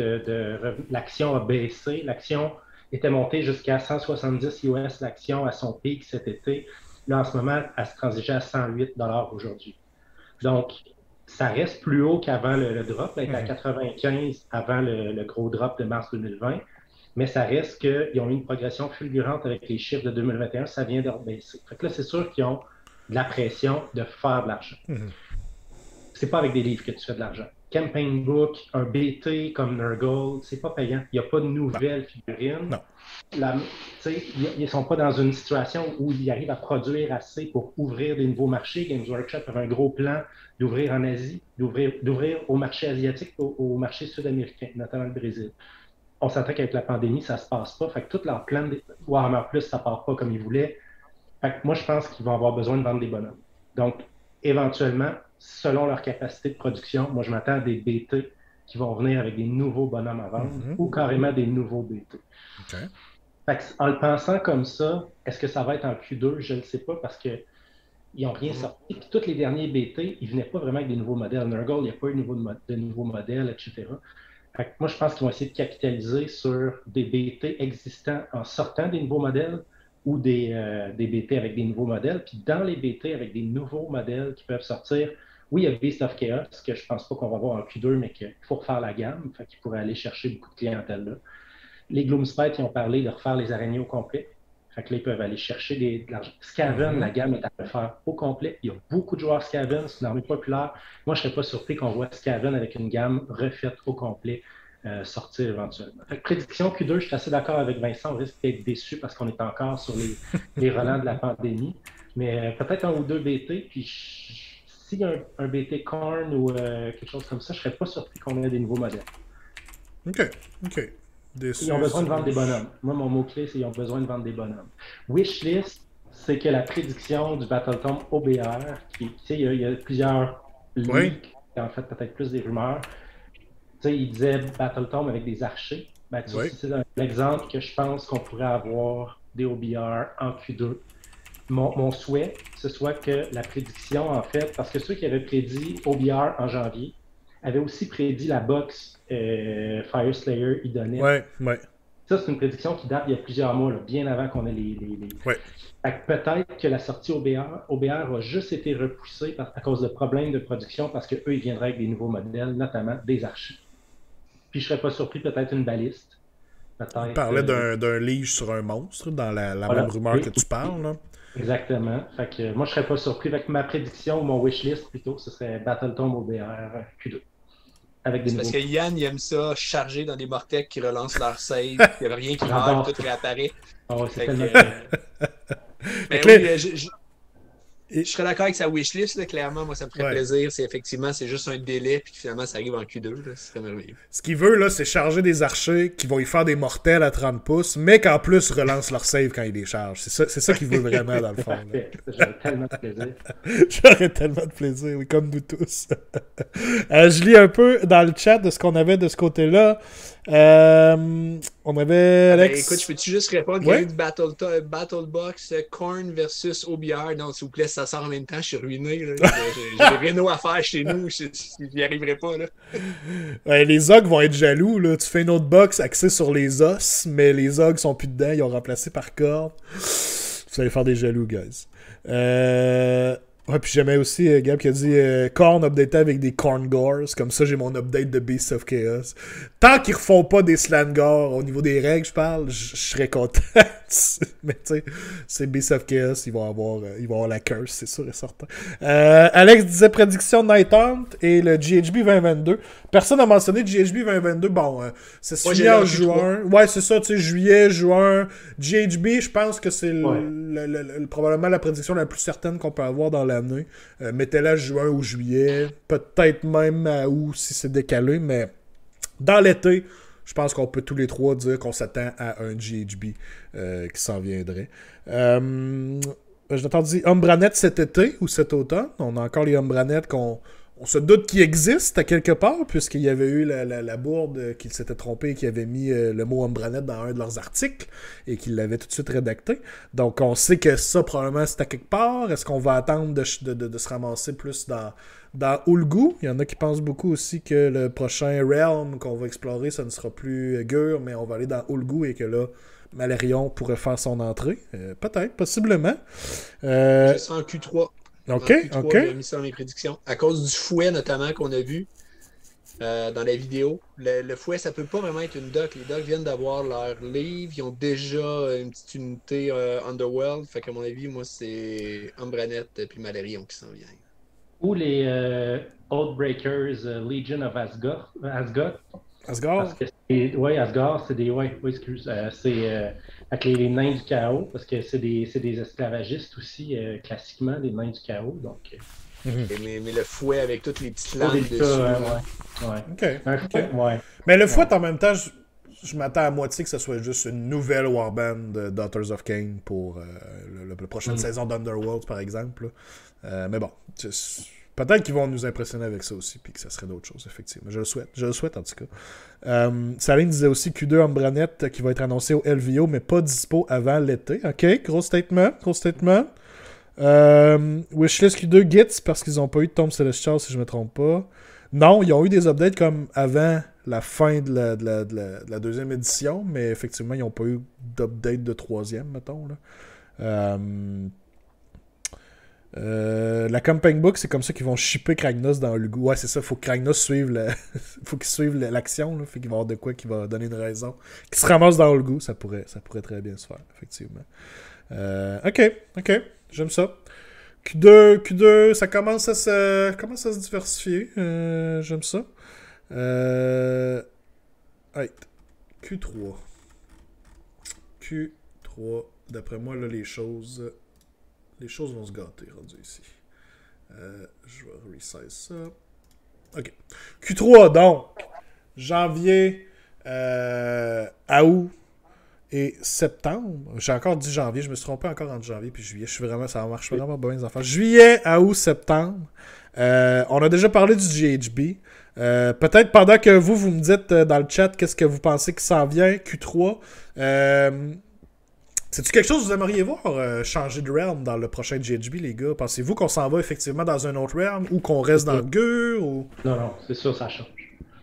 l'action a baissé. L'action était montée jusqu'à 170 US l'action à son pic cet été. Là, en ce moment, elle se transigeait à 108 $ aujourd'hui. Donc, ça reste plus haut qu'avant le drop. Elle était à 95 avant le gros drop de mars 2020. Mais ça reste qu'ils ont eu une progression fulgurante avec les chiffres de 2021. Ça vient de rebaisser. Fait que là, c'est sûr qu'ils ont de la pression de faire de l'argent. C'est pas avec des livres que tu fais de l'argent. Campaign Book, un BT comme Nurgle, c'est pas payant. Il n'y a pas de nouvelles figurines. Non. Ils ne sont pas dans une situation où ils arrivent à produire assez pour ouvrir des nouveaux marchés. Games Workshop avait un gros plan d'ouvrir en Asie, d'ouvrir au marché asiatique, au marché sud-américain, notamment le Brésil. On s'entend qu'avec la pandémie, ça ne se passe pas. Fait que tout leur plan de Warhammer Plus, ça ne part pas comme ils voulaient. Fait que moi, je pense qu'ils vont avoir besoin de vendre des bonhommes. Donc, éventuellement, selon leur capacité de production, moi, je m'attends à des BT qui vont venir avec des nouveaux bonhommes à vendre ou carrément des nouveaux BT. Okay. Fait que, en le pensant comme ça, est-ce que ça va être en Q2? Je ne le sais pas parce qu'ils n'ont rien sorti. Puis tous les derniers BT, ils ne venaient pas vraiment avec des nouveaux modèles. Nurgle, il n'y a pas eu de nouveaux modèles, etc. Fait que moi, je pense qu'ils vont essayer de capitaliser sur des BT existants en sortant des nouveaux modèles ou des BT avec des nouveaux modèles. Puis dans les BT avec des nouveaux modèles qui peuvent sortir, Oui, il y a Beast of Chaos, que je pense pas qu'on va voir en Q2, mais qu'il faut refaire la gamme. Fait qu'ils pourraient aller chercher beaucoup de clientèle là. Les Gloomspite, ils ont parlé de refaire les araignées au complet. Fait que là, ils peuvent aller chercher de l'argent. Skaven, la gamme est à refaire au complet. Il y a beaucoup de joueurs Skaven, c'est une armée populaire. Moi, je ne serais pas surpris qu'on voit Skaven avec une gamme refaite au complet sortir éventuellement. Fait que prédiction Q2, je suis assez d'accord avec Vincent. On risque d'être déçu parce qu'on est encore sur les relents de la pandémie. Mais peut-être un ou deux BT. Puis s'il y a un BT Korn ou quelque chose comme ça, je ne serais pas surpris qu'on ait des nouveaux modèles. OK. Ils ont besoin de vendre des bonhommes. Moi, mon mot-clé, c'est qu'ils ont besoin de vendre des bonhommes. Wishlist, c'est que la prédiction du Battletome OBR, il y a plusieurs leaks, en fait, peut-être plus des rumeurs. Il disait Battletome avec des archers. Ben, c'est un exemple que je pense qu'on pourrait avoir des OBR en Q2. Mon souhait, ce soit que la prédiction, en fait, parce que ceux qui avaient prédit OBR en janvier avaient aussi prédit la box Fire Slayer Idonette. Ouais. Ça, c'est une prédiction qui date il y a plusieurs mois, là, bien avant qu'on ait les... Ouais. Peut-être que la sortie OBR a juste été repoussée à cause de problèmes de production parce qu'eux, ils viendraient avec des nouveaux modèles, notamment des archers. Puis je serais pas surpris, peut-être une baliste. On parlait d'un lige sur un monstre dans la même rumeur que tu parles. Là. Exactement. Fait que moi, je serais pas surpris. Avec ma prédiction, mon wishlist plutôt, ce serait Battletome OBR Q2. C'est parce que Yann, il aime ça charger dans des mortels qui relancent leur save, il n'y avait rien qui meurt, tout réapparaît. Oh, c'est tellement... Mais oui, je serais d'accord avec sa wishlist, là, clairement, moi ça me ferait plaisir. C'est juste un délai, puis finalement ça arrive en Q2, là, c'est très merveilleux. Ce qu'il veut, là, c'est charger des archers qui vont y faire des mortels à 30 pouces, mais qu'en plus relancent leur save quand ils les chargent. C'est ça qu'il veut vraiment, dans le fond. J'aurais tellement de plaisir. J'aurais tellement de plaisir, oui, comme nous tous. Je lis un peu dans le chat de ce qu'on avait de ce côté-là. On avait Alex... écoute, je peux-tu juste répondre qu'il y a eu du Battle Box Korn versus OBR? Non, s'il vous plaît, ça sort en même temps, je suis ruiné. J'ai des rénaux à faire chez nous, je n'y arriverai pas. Là. Les Oggs vont être jaloux. Là. Tu fais une autre box axée sur les os, mais les Oggs sont plus dedans, ils ont remplacé par cordes. Vous allez faire des jaloux, guys. Ouais, puis j'aimais aussi Gab qui a dit Korn updaté avec des Korn Gores. Comme ça, j'ai mon update de Beast of Chaos. Tant qu'ils refont pas des Slangors au niveau des règles, je parle, je serais content. Mais tu sais, c'est Beast of Chaos, ils vont avoir la curse, c'est sûr et certain. Alex disait prédiction de Night Hunt et le GHB 2022. Personne n'a mentionné GHB 2022. Bon, c'est fini en juin. Ouais, c'est ça, tu sais, juillet, juin. GHB, je pense que c'est probablement la prédiction la plus certaine qu'on peut avoir dans l'année. Mettez-la juin ou juillet. Peut-être même à août si c'est décalé, mais dans l'été, je pense qu'on peut tous les trois dire qu'on s'attend à un GHB qui s'en viendrait. J'ai entendu Umbranet cet été ou cet automne. On a encore les Umbranet qu'on se doute qu'ils existent à quelque part, puisqu'il y avait eu la bourde qu'il s'était trompé et qui avait mis le mot Umbranet dans un de leurs articles et qu'il l'avait tout de suite rédacté. Donc on sait que ça, probablement, c'est à quelque part. Est-ce qu'on va attendre de se ramasser plus dans Ulgu? Il y en a qui pensent beaucoup aussi que le prochain Realm qu'on va explorer, ça ne sera plus Gur, mais on va aller dans Ulgu et que là, Malérion pourrait faire son entrée. Peut-être, possiblement. Je sens en Q3. OK. J'ai mis ça dans mes prédictions. À cause du fouet, notamment, qu'on a vu dans la vidéo. Le fouet, ça peut pas vraiment être une doc. Les docs viennent d'avoir leur livre. Ils ont déjà une petite unité Underworld. Fait qu'à mon avis, moi, c'est Umbranet puis Malérion qui s'en vient. Ou les Oathbreakers Legion of Asgard. Asgard? Oui, Asgard, c'est des... Oui, excuse. C'est avec les nains du chaos, parce que c'est des esclavagistes aussi, classiquement, des nains du chaos. Donc, mais le fouet avec toutes les petites lames dessus. OK. Mais le fouet, en même temps, je m'attends à moitié que ce soit juste une nouvelle warband de Daughters of Cain pour la prochaine saison d'Underworld, par exemple. Mais bon, peut-être qu'ils vont nous impressionner avec ça aussi, puis que ça serait d'autres choses, effectivement. Je le souhaite en tout cas. Saline disait aussi Q2 Umbranet qui va être annoncé au LVO, mais pas dispo avant l'été. OK, gros statement. Wishlist Q2 Gits, parce qu'ils n'ont pas eu de Tomb Celestial, si je ne me trompe pas. Non, ils ont eu des updates comme avant la fin de la deuxième édition, mais effectivement, ils n'ont pas eu d'update de troisième, mettons. Là. La Campaign Book, c'est comme ça qu'ils vont shipper Kragnos dans Ulgu. Ouais, c'est ça, faut que Kragnos suive faut qu'il suive l'action, là. Fait qu'il va y avoir de quoi qui va donner une raison. Qu'il se ramasse dans Ulgu, ça pourrait très bien se faire, effectivement. Ok, j'aime ça. Q2, ça commence à se diversifier. J'aime ça. Right. Q3, d'après moi, là, les choses vont se gâter, rendu ici. Je vais resize ça. Ok. Q3, donc, janvier, août et septembre. J'ai encore dit janvier, je me suis trompé encore entre janvier et juillet. Ça marche vraiment bien, les enfants. Juillet, août, septembre. On a déjà parlé du GHB. Peut-être pendant que vous me dites dans le chat qu'est-ce que vous pensez qui s'en vient, Q3. C'est-tu quelque chose que vous aimeriez voir changer de realm dans le prochain GHB, les gars? Pensez-vous qu'on s'en va effectivement dans un autre realm ou qu'on reste dans le Gur? Ou... Non, c'est sûr, ça change.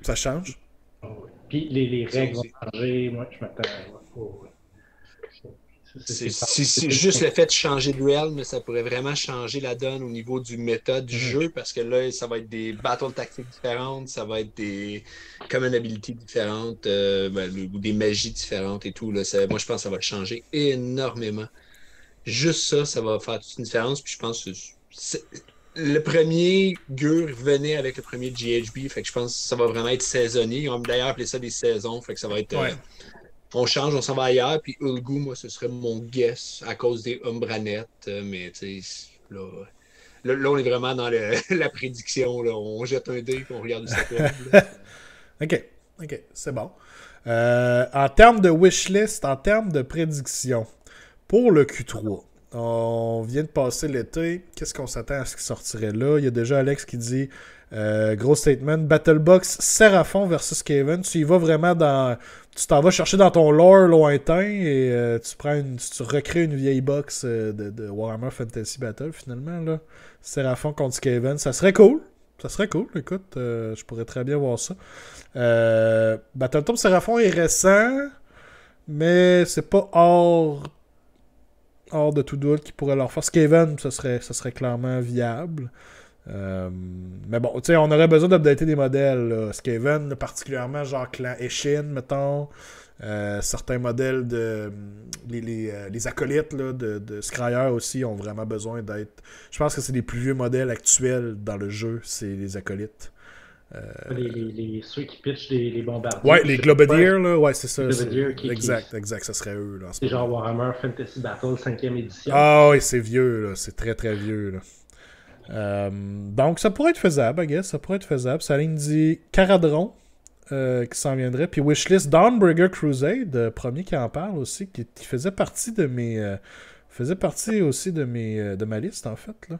Ça change? Oh, oui. Puis les règles vont changer. Moi, je m'attends. Oh, oui. C'est juste le fait de changer de realm, ça pourrait vraiment changer la donne au niveau du méta du jeu, parce que là, ça va être des battle tactiques différentes, ça va être des common abilities différentes, ou des magies différentes et tout. Là. Moi, je pense que ça va le changer énormément. Juste ça va faire toute une différence. Puis je pense que le premier Gur venait avec le premier GHB, fait que je pense que ça va vraiment être saisonnier. Ils ont d'ailleurs appelé ça des saisons, fait que ça va être... on change, on s'en va ailleurs, puis Ulgu, moi, ce serait mon guess à cause des Umbranettes, mais tu sais, là, on est vraiment dans la prédiction, là. On jette un dé, puis on regarde où ça tombe. Ok, c'est bon. En termes de wishlist, en termes de prédiction, pour le Q3, on vient de passer l'été, qu'est-ce qu'on s'attend à ce qui sortirait là? Il y a déjà Alex qui dit... gros statement, Battlebox Seraphon versus Skaven. Tu y vas vraiment dans... Tu t'en vas chercher dans ton lore lointain et tu recrées une vieille box de Warhammer Fantasy Battle finalement là. Seraphon contre Skaven, ça serait cool. Écoute, je pourrais très bien voir ça. Battletome Seraphon est récent, mais c'est pas hors de tout doute qu'il pourrait leur faire. Skaven, ça serait clairement viable. Mais bon, tu sais, on aurait besoin d'updater des modèles. Là. Skaven, particulièrement genre clan Eshin, mettons. Certains modèles de. Les acolytes là, de Scryer aussi ont vraiment besoin d'être. Je pense que c'est les plus vieux modèles actuels dans le jeu, c'est les acolytes. Ceux qui pitchent les bombardiers. Ouais, les Globadier, là, ouais, c'est ça. Exact, ça serait eux. Là, c'est genre Warhammer Fantasy Battle 5e édition. Ah oui, c'est vieux, là. C'est très très vieux, là. Donc ça pourrait être faisable, I guess. Saline dit Caradron qui s'en viendrait. Puis Wishlist Dawnbreaker Crusade, premier qui en parle aussi, qui faisait partie de mes. De ma liste en fait. Là.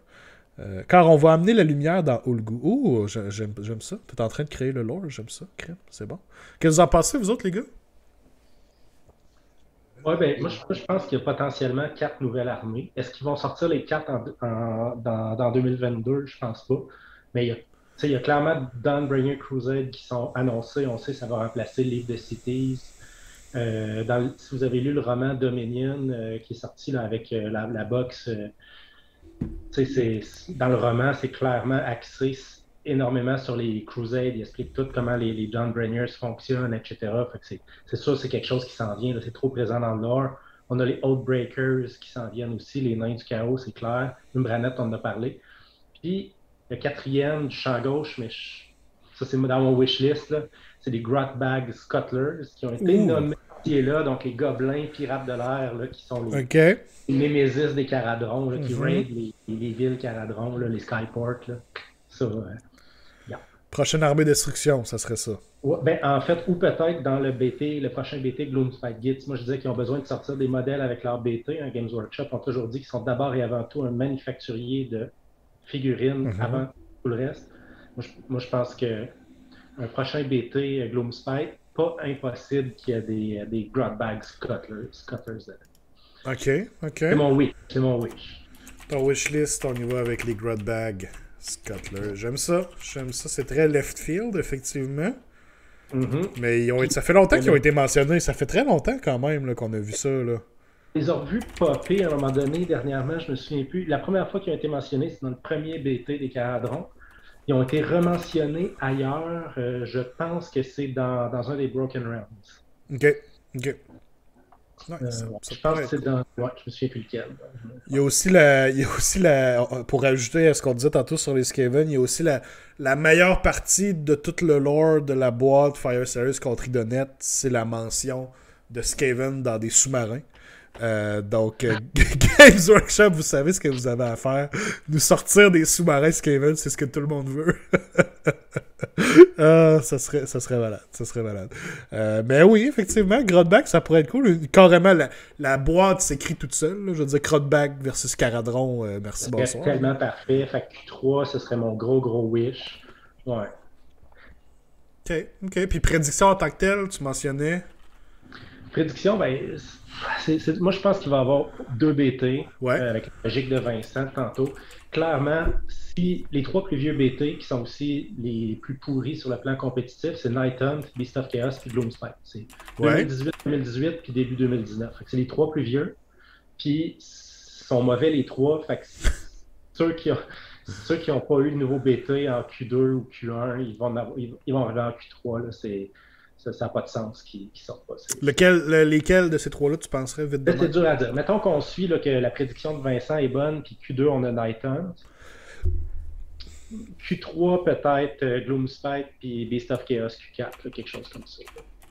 Car on va amener la lumière dans Ulgu. Oh, j'aime ça. T'es en train de créer le lore, j'aime ça. C'est bon. Qu'est-ce que vous en pensez, vous autres, les gars? Oui, moi je pense qu'il y a potentiellement 4 nouvelles armées. Est-ce qu'ils vont sortir les 4 dans 2022? Je pense pas. Mais il y a clairement Dawnbringer Crusade qui sont annoncés. On sait que ça va remplacer le livre de Cities. Si vous avez lu le roman Dominion qui est sorti là, avec la box, dans le roman, c'est clairement axé énormément sur les Crusades, il explique tout comment les Dawnbringers fonctionnent, etc. Fait que c'est sûr c'est quelque chose qui s'en vient, là, c'est trop présent dans le lore. On a les Oathbreakers qui s'en viennent aussi, les Nains du Chaos, c'est clair. Umbranette, on en a parlé. Puis, le 4e du champ gauche, mais ça c'est dans mon wishlist, là, c'est les Grotbag Scuttlers qui ont été nommés ici et là, donc les gobelins pirates de l'air là, qui sont les némésis des Caradrons, là, qui raident les villes Caradrons, là, les Skyport. Là. Ça, prochaine armée de destruction, ça serait ça. Ouais, en fait, ou peut-être dans le prochain BT Gloomspite Gits. Moi, je disais qu'ils ont besoin de sortir des modèles avec leur BT. Games Workshop ont toujours dit qu'ils sont d'abord et avant tout un manufacturier de figurines avant tout le reste. Moi, je pense qu'un prochain BT Gloomspite, pas impossible qu'il y ait des Grotbag Scuttlers dedans. OK. C'est mon wish. Ton wishlist, on y va avec les Grotbag Scuttler. J'aime ça. C'est très left field, effectivement. Mais ça fait longtemps qu'ils ont été mentionnés. Ça fait très longtemps, quand même, là, qu'on a vu ça. Là. les a revus popper à un moment donné, dernièrement, je me souviens plus. La première fois qu'ils ont été mentionnés, c'est dans le premier BT des Caradrons. Ils ont été rementionnés ailleurs. Je pense que c'est dans un des Broken Realms. Ok. Ouais, je pense que c'est dans. Ouais, je me souviens plus lequel. Il y a aussi pour ajouter à ce qu'on disait tantôt sur les Skaven, il y a aussi la meilleure partie de tout le lore de la boîte Fire Series contre Idonet, c'est la mention de Skaven dans des sous-marins. Donc, Games Workshop, vous savez ce que vous avez à faire. Nous sortir des sous-marins Skaven, c'est ce que tout le monde veut. Ça serait malade. Mais oui, effectivement, Grotback, ça pourrait être cool. Carrément, la boîte s'écrit toute seule. Là. Je veux dire, Grotback versus Caradron, merci, bonsoir. C'est tellement parfait. Fait que Q3, ce serait mon gros wish. Ouais. OK. Puis prédiction en tant que telle, tu mentionnais? Prédiction, moi je pense qu'il va y avoir 2 BT avec la logique de Vincent tantôt. Clairement, si les 3 plus vieux BT qui sont aussi les plus pourris sur le plan compétitif, c'est Night Hunt, Beast of Chaos puis Gloomspite. C'est 2018 puis début 2019. Fait que c'est les 3 plus vieux. Puis sont mauvais les 3. Fait que ceux qui n'ont pas eu le nouveau BT en Q2 ou Q1, ils vont arriver en Q3. Là, ça n'a pas de sens qu'ils sortent pas. Lesquels de ces 3-là tu penserais vite de C'est dur à dire. Mettons qu'on suit là, que la prédiction de Vincent est bonne, puis Q2, on a Night Hunt. Q3, peut-être Gloomspite, puis Beast of Chaos, Q4, là, quelque chose comme ça.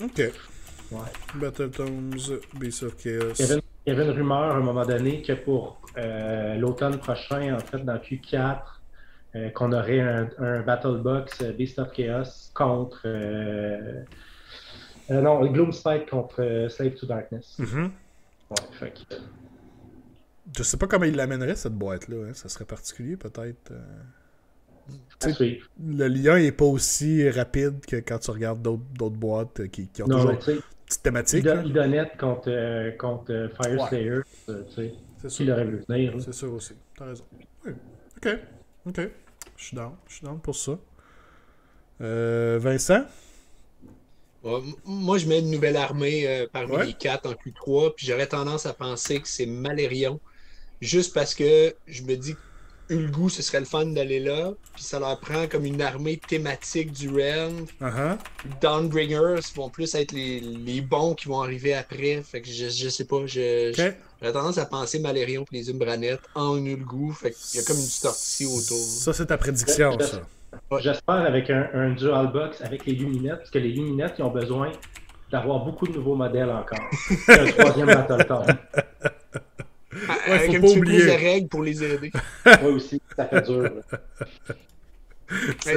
OK. Ouais. Battletoads, Beast of Chaos. Il y avait une rumeur à un moment donné que pour l'automne prochain, en fait, dans Q4, qu'on aurait un Battle Box Beast of Chaos contre... non, Gloomspite contre Slave to Darkness. Mm-hmm. Ouais, fait que... Je sais pas comment il l'amènerait, cette boîte-là. Hein. Ça serait particulier, peut-être. Le lien est pas aussi rapide que quand tu regardes d'autres boîtes qui ont toujours une petite thématique. Idonet contre Fire Slayer, qui l'aurait vu venir. C'est sûr aussi. T'as raison. Oui. OK. Je suis down pour ça. Vincent? Moi, je mets une nouvelle armée parmi les 4 en Q3, puis j'aurais tendance à penser que c'est Malérion, juste parce que je me dis que Ulgu, ce serait le fun d'aller là, puis ça leur prend comme une armée thématique du Realm. Dawnbringers vont plus être les bons qui vont arriver après, fait que je sais pas, j'aurais tendance à penser Malérion pour les Umbranettes en Ulgu, fait qu'il y a comme une sortie autour. Ça, c'est ta prédiction, ça. J'espère avec un dual box avec les Luminettes, parce que les Luminettes, ils ont besoin d'avoir beaucoup de nouveaux modèles encore. C'est un 3e Battleton. Avec un petit peu plus de règles pour les aider. Moi aussi, ça fait dur.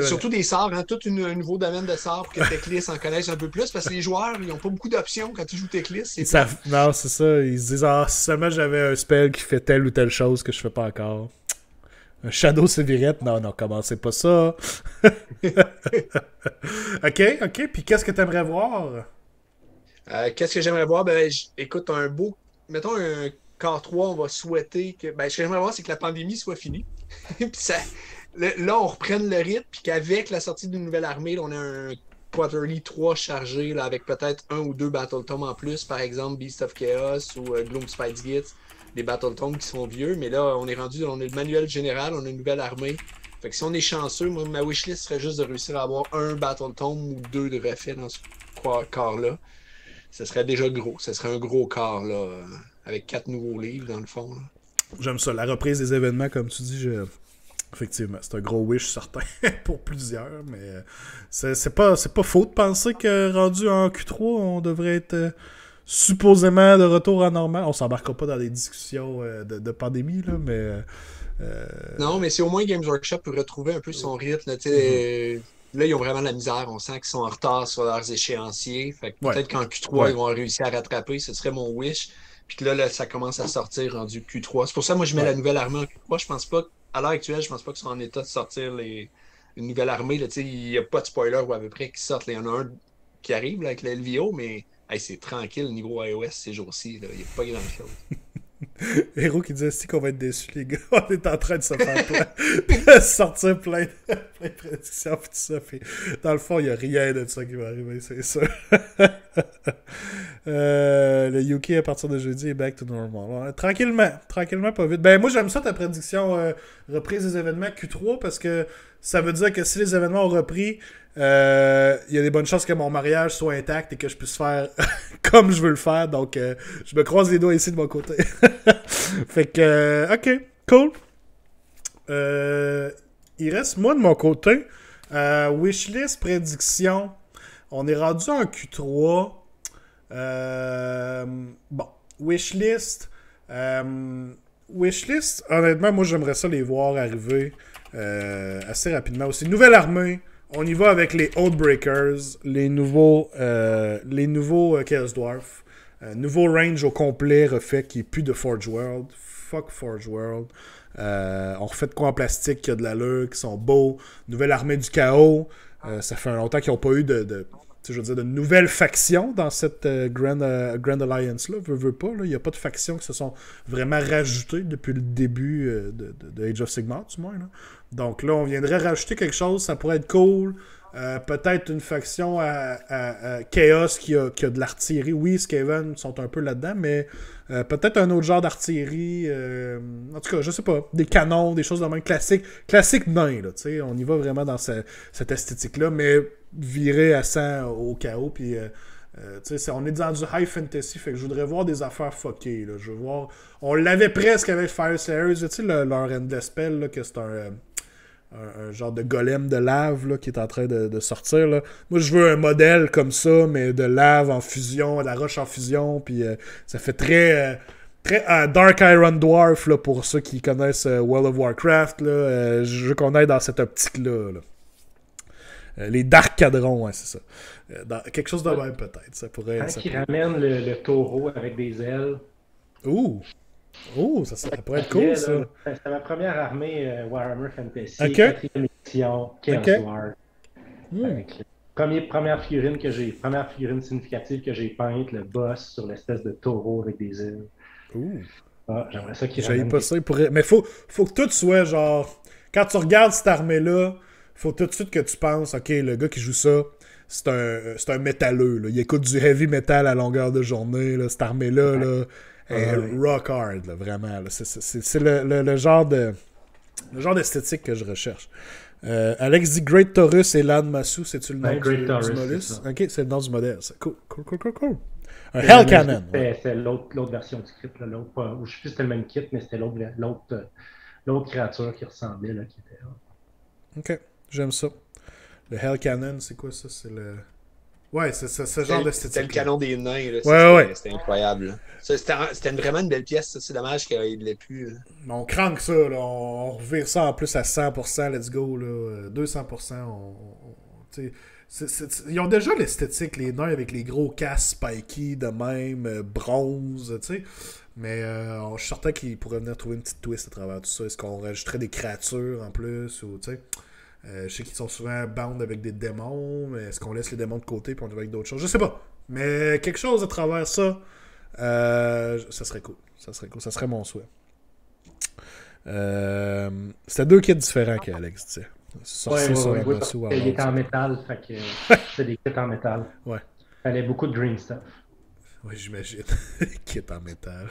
Surtout des sorts, hein, tout un nouveau domaine de sorts pour que Teclis en connaisse un peu plus, parce que les joueurs, ils n'ont pas beaucoup d'options quand ils jouent Teclis. Non, c'est ça. Ils se disent, si seulement j'avais un spell qui fait telle ou telle chose que je fais pas encore. Un Shadow Sévirette, non, commencez pas ça. OK. Puis qu'est-ce que t'aimerais voir? Qu'est-ce que j'aimerais voir? Écoute, mettons un quart 3, on va souhaiter que... ce que j'aimerais voir, c'est que la pandémie soit finie. Puis là, on reprenne le rythme, puis qu'avec la sortie d'une nouvelle armée, là, on a un Quarterly 3 chargé, là, avec peut-être 1 ou 2 Battletomes en plus, par exemple Beast of Chaos ou Gloomspite Gitz. Des Battletomes qui sont vieux, mais là, on a le manuel général, on a une nouvelle armée. Fait que si on est chanceux, moi, ma wishlist serait juste de réussir à avoir un Battletome ou 2 de refait dans ce quart-là. Ce serait déjà gros. Ce serait un gros quart, là, avec 4 nouveaux livres, dans le fond. Là. J'aime ça. La reprise des événements, comme tu dis, effectivement, c'est un gros wish certain pour plusieurs, mais c'est pas faux de penser que rendu en Q3, on devrait être... supposément de retour à normal. On s'embarquera pas dans des discussions de pandémie, là, mais... Non, mais c'est au moins Games Workshop pour retrouver un peu son rythme. Là, ils ont vraiment de la misère. On sent qu'ils sont en retard sur leurs échéanciers. Fait que peut-être qu'en Q3, ils vont réussir à rattraper. Ce serait mon wish. Puis que là, ça commence à sortir rendu Q3. C'est pour ça que moi, je mets la nouvelle armée en Q3. Je pense pas, à l'heure actuelle, je pense pas qu'ils sont en état de sortir une nouvelle armée. Il n'y a pas de spoiler ou à peu près qui sortent. Il y en a un qui arrive là, avec le LVO, mais c'est tranquille au niveau iOS ces jours-ci. Il n'y a pas grand-chose. Héros qui disait qu'on va être déçus, les gars. On est en train de se faire sortir plein de prédictions et tout ça. Puis, dans le fond, il n'y a rien de ça qui va arriver, c'est sûr. Le UK à partir de jeudi est back to normal. Ouais, tranquillement, pas vite. Ben moi j'aime ça ta prédiction reprise des événements Q3 parce que ça veut dire que si les événements ont repris, il y a des bonnes chances que mon mariage soit intact et que je puisse faire comme je veux le faire. Donc je me croise les doigts ici de mon côté. Fait que ok, cool. Il reste moi de mon côté. Wishlist prédiction. On est rendu en Q3. Bon, Wishlist. Wishlist, honnêtement, moi j'aimerais ça les voir arriver assez rapidement aussi. Nouvelle armée. On y va avec les Oathbreakers, les nouveaux Chaos Dwarf. Nouveau range au complet refait qui est plus de Forge World. Fuck Forge World. On refait de quoi en plastique qui a de l'allure, qui sont beaux. Nouvelle armée du chaos. Ça fait longtemps qu'ils n'ont pas eu de nouvelles factions dans cette Grand Alliance-là. Veux pas. Il n'y a pas de factions qui se sont vraiment rajoutées depuis le début de Age of Sigmar, du moins. Là. Donc là, on viendrait rajouter quelque chose. Ça pourrait être cool. Peut-être une faction à Chaos qui a de l'artillerie. Oui, Skaven sont un peu là-dedans, mais peut-être un autre genre d'artillerie. En tout cas, je sais pas. Des canons, des choses de même classiques. Classique nain, là. On y va vraiment dans cette esthétique-là, mais viré à 100 au chaos. Puis, on est dans du high fantasy, fait que je voudrais voir des affaires fuckées. Là. Je veux voir. On l'avait presque avec Fyreslayers. Tu sais, leur Endless Spell, là, que c'est un genre de golem de lave là, qui est en train de sortir. Là. Moi, je veux un modèle comme ça, mais de lave en fusion, de la roche en fusion, puis ça fait très Dark Iron Dwarf, là, pour ceux qui connaissent World of Warcraft. Là, je veux qu'on aille dans cette optique-là. Là. Les Dark Cadrons, ouais, c'est ça. Quelque chose de même, peut-être. Ça pourrait... Qui ramène le taureau avec des ailes. Ouh! Oh, ça pourrait être cool, ça. C'était ma première armée Warhammer Fantasy, Okay. 4e édition, Chaos War. Première figurine significative que j'ai peinte, le boss sur l'espèce de taureau avec des ailes. J'aimerais ça qu'il ramène. Pas ça, mais faut que tout soit genre... Quand tu regardes cette armée-là, faut tout de suite que tu penses, ok, le gars qui joue ça, c'est un métalleux. Là. Il écoute du heavy metal à longueur de journée. Là. Cette armée-là, là, rock hard, là, vraiment. Là. C'est le genre d'esthétique que je recherche. Alex dit Great Taurus et Lan Masu, c'est-tu le nom du mollusque? Ok, c'est le nom du modèle. Ça. Cool. Un Hell Cannon. C'est l'autre version du script. Je ne sais plus si c'était le même kit, mais c'était l'autre créature qui ressemblait. Là, qui était... Ok, j'aime ça. Le Hell Cannon, c'est quoi ça? C'est le... Ouais, c'est ce genre d'esthétique. C'était le canon des nains. Là. Ouais. C'était incroyable. C'était vraiment une belle pièce. C'est dommage qu'il ne l'ait plus. On crank ça. Là. On revire ça en plus à 100%. Let's go. Là. 200%. Ils ont déjà l'esthétique, les nains, avec les gros casques spiky de même, bronze. T'sais. Mais je suis certain qu'ils pourraient venir trouver une petite twist à travers tout ça. Est-ce qu'on rajouterait des créatures en plus ou tu sais. Je sais qu'ils sont souvent bound avec des démons, mais est-ce qu'on laisse les démons de côté et on y va avec d'autres choses? Je sais pas. Mais quelque chose à travers ça, ça serait cool. Ça serait mon souhait. C'était 2 kits différents qu'Alex disait. Il était en métal, fait que c'est des kits en métal. Ouais. Il fallait beaucoup de green stuff. Oui, j'imagine. Kit en métal.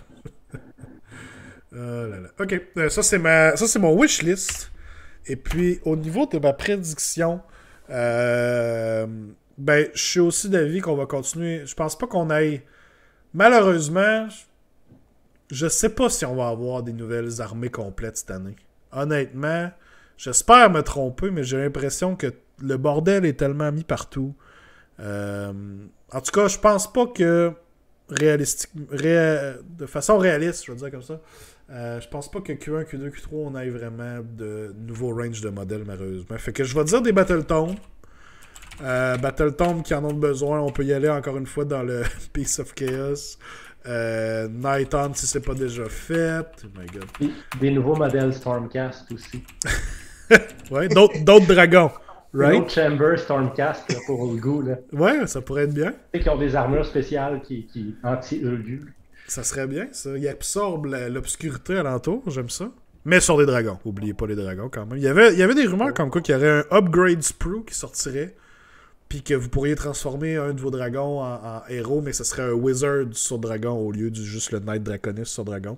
Oh là là. Ok, ça c'est mon wishlist. Et puis, au niveau de ma prédiction, je suis aussi d'avis qu'on va continuer. Je pense pas qu'on aille... Malheureusement, je sais pas si on va avoir des nouvelles armées complètes cette année. Honnêtement, j'espère me tromper, mais j'ai l'impression que le bordel est tellement mis partout. En tout cas, je pense pas que de façon réaliste, je veux dire comme ça, je pense pas que Q1, Q2, Q3 on aille vraiment de nouveaux ranges de modèles malheureusement. Fait que je vais dire des Battletomes. Battletomes qui en ont besoin, on peut y aller encore une fois dans le Piece of Chaos. Nighthaunt si c'est pas déjà fait. Oh my god. Des nouveaux modèles Stormcast aussi. Ouais, d'autres dragons. Right? Une autre Chamber Stormcast là, pour Ulgu. Là. Ouais, ça pourrait être bien. Tu sais qu'ils ont des armures spéciales qui anti-Ulgu. Ça serait bien, ça. Ils absorbent l'obscurité alentour, j'aime ça. Mais sur des dragons. Oubliez pas les dragons quand même. Il y avait des rumeurs comme quoi qu'il y aurait un Upgrade Sprue qui sortirait puis que vous pourriez transformer un de vos dragons en héros, mais ce serait un wizard sur dragon au lieu du juste le Knight Draconis sur dragon.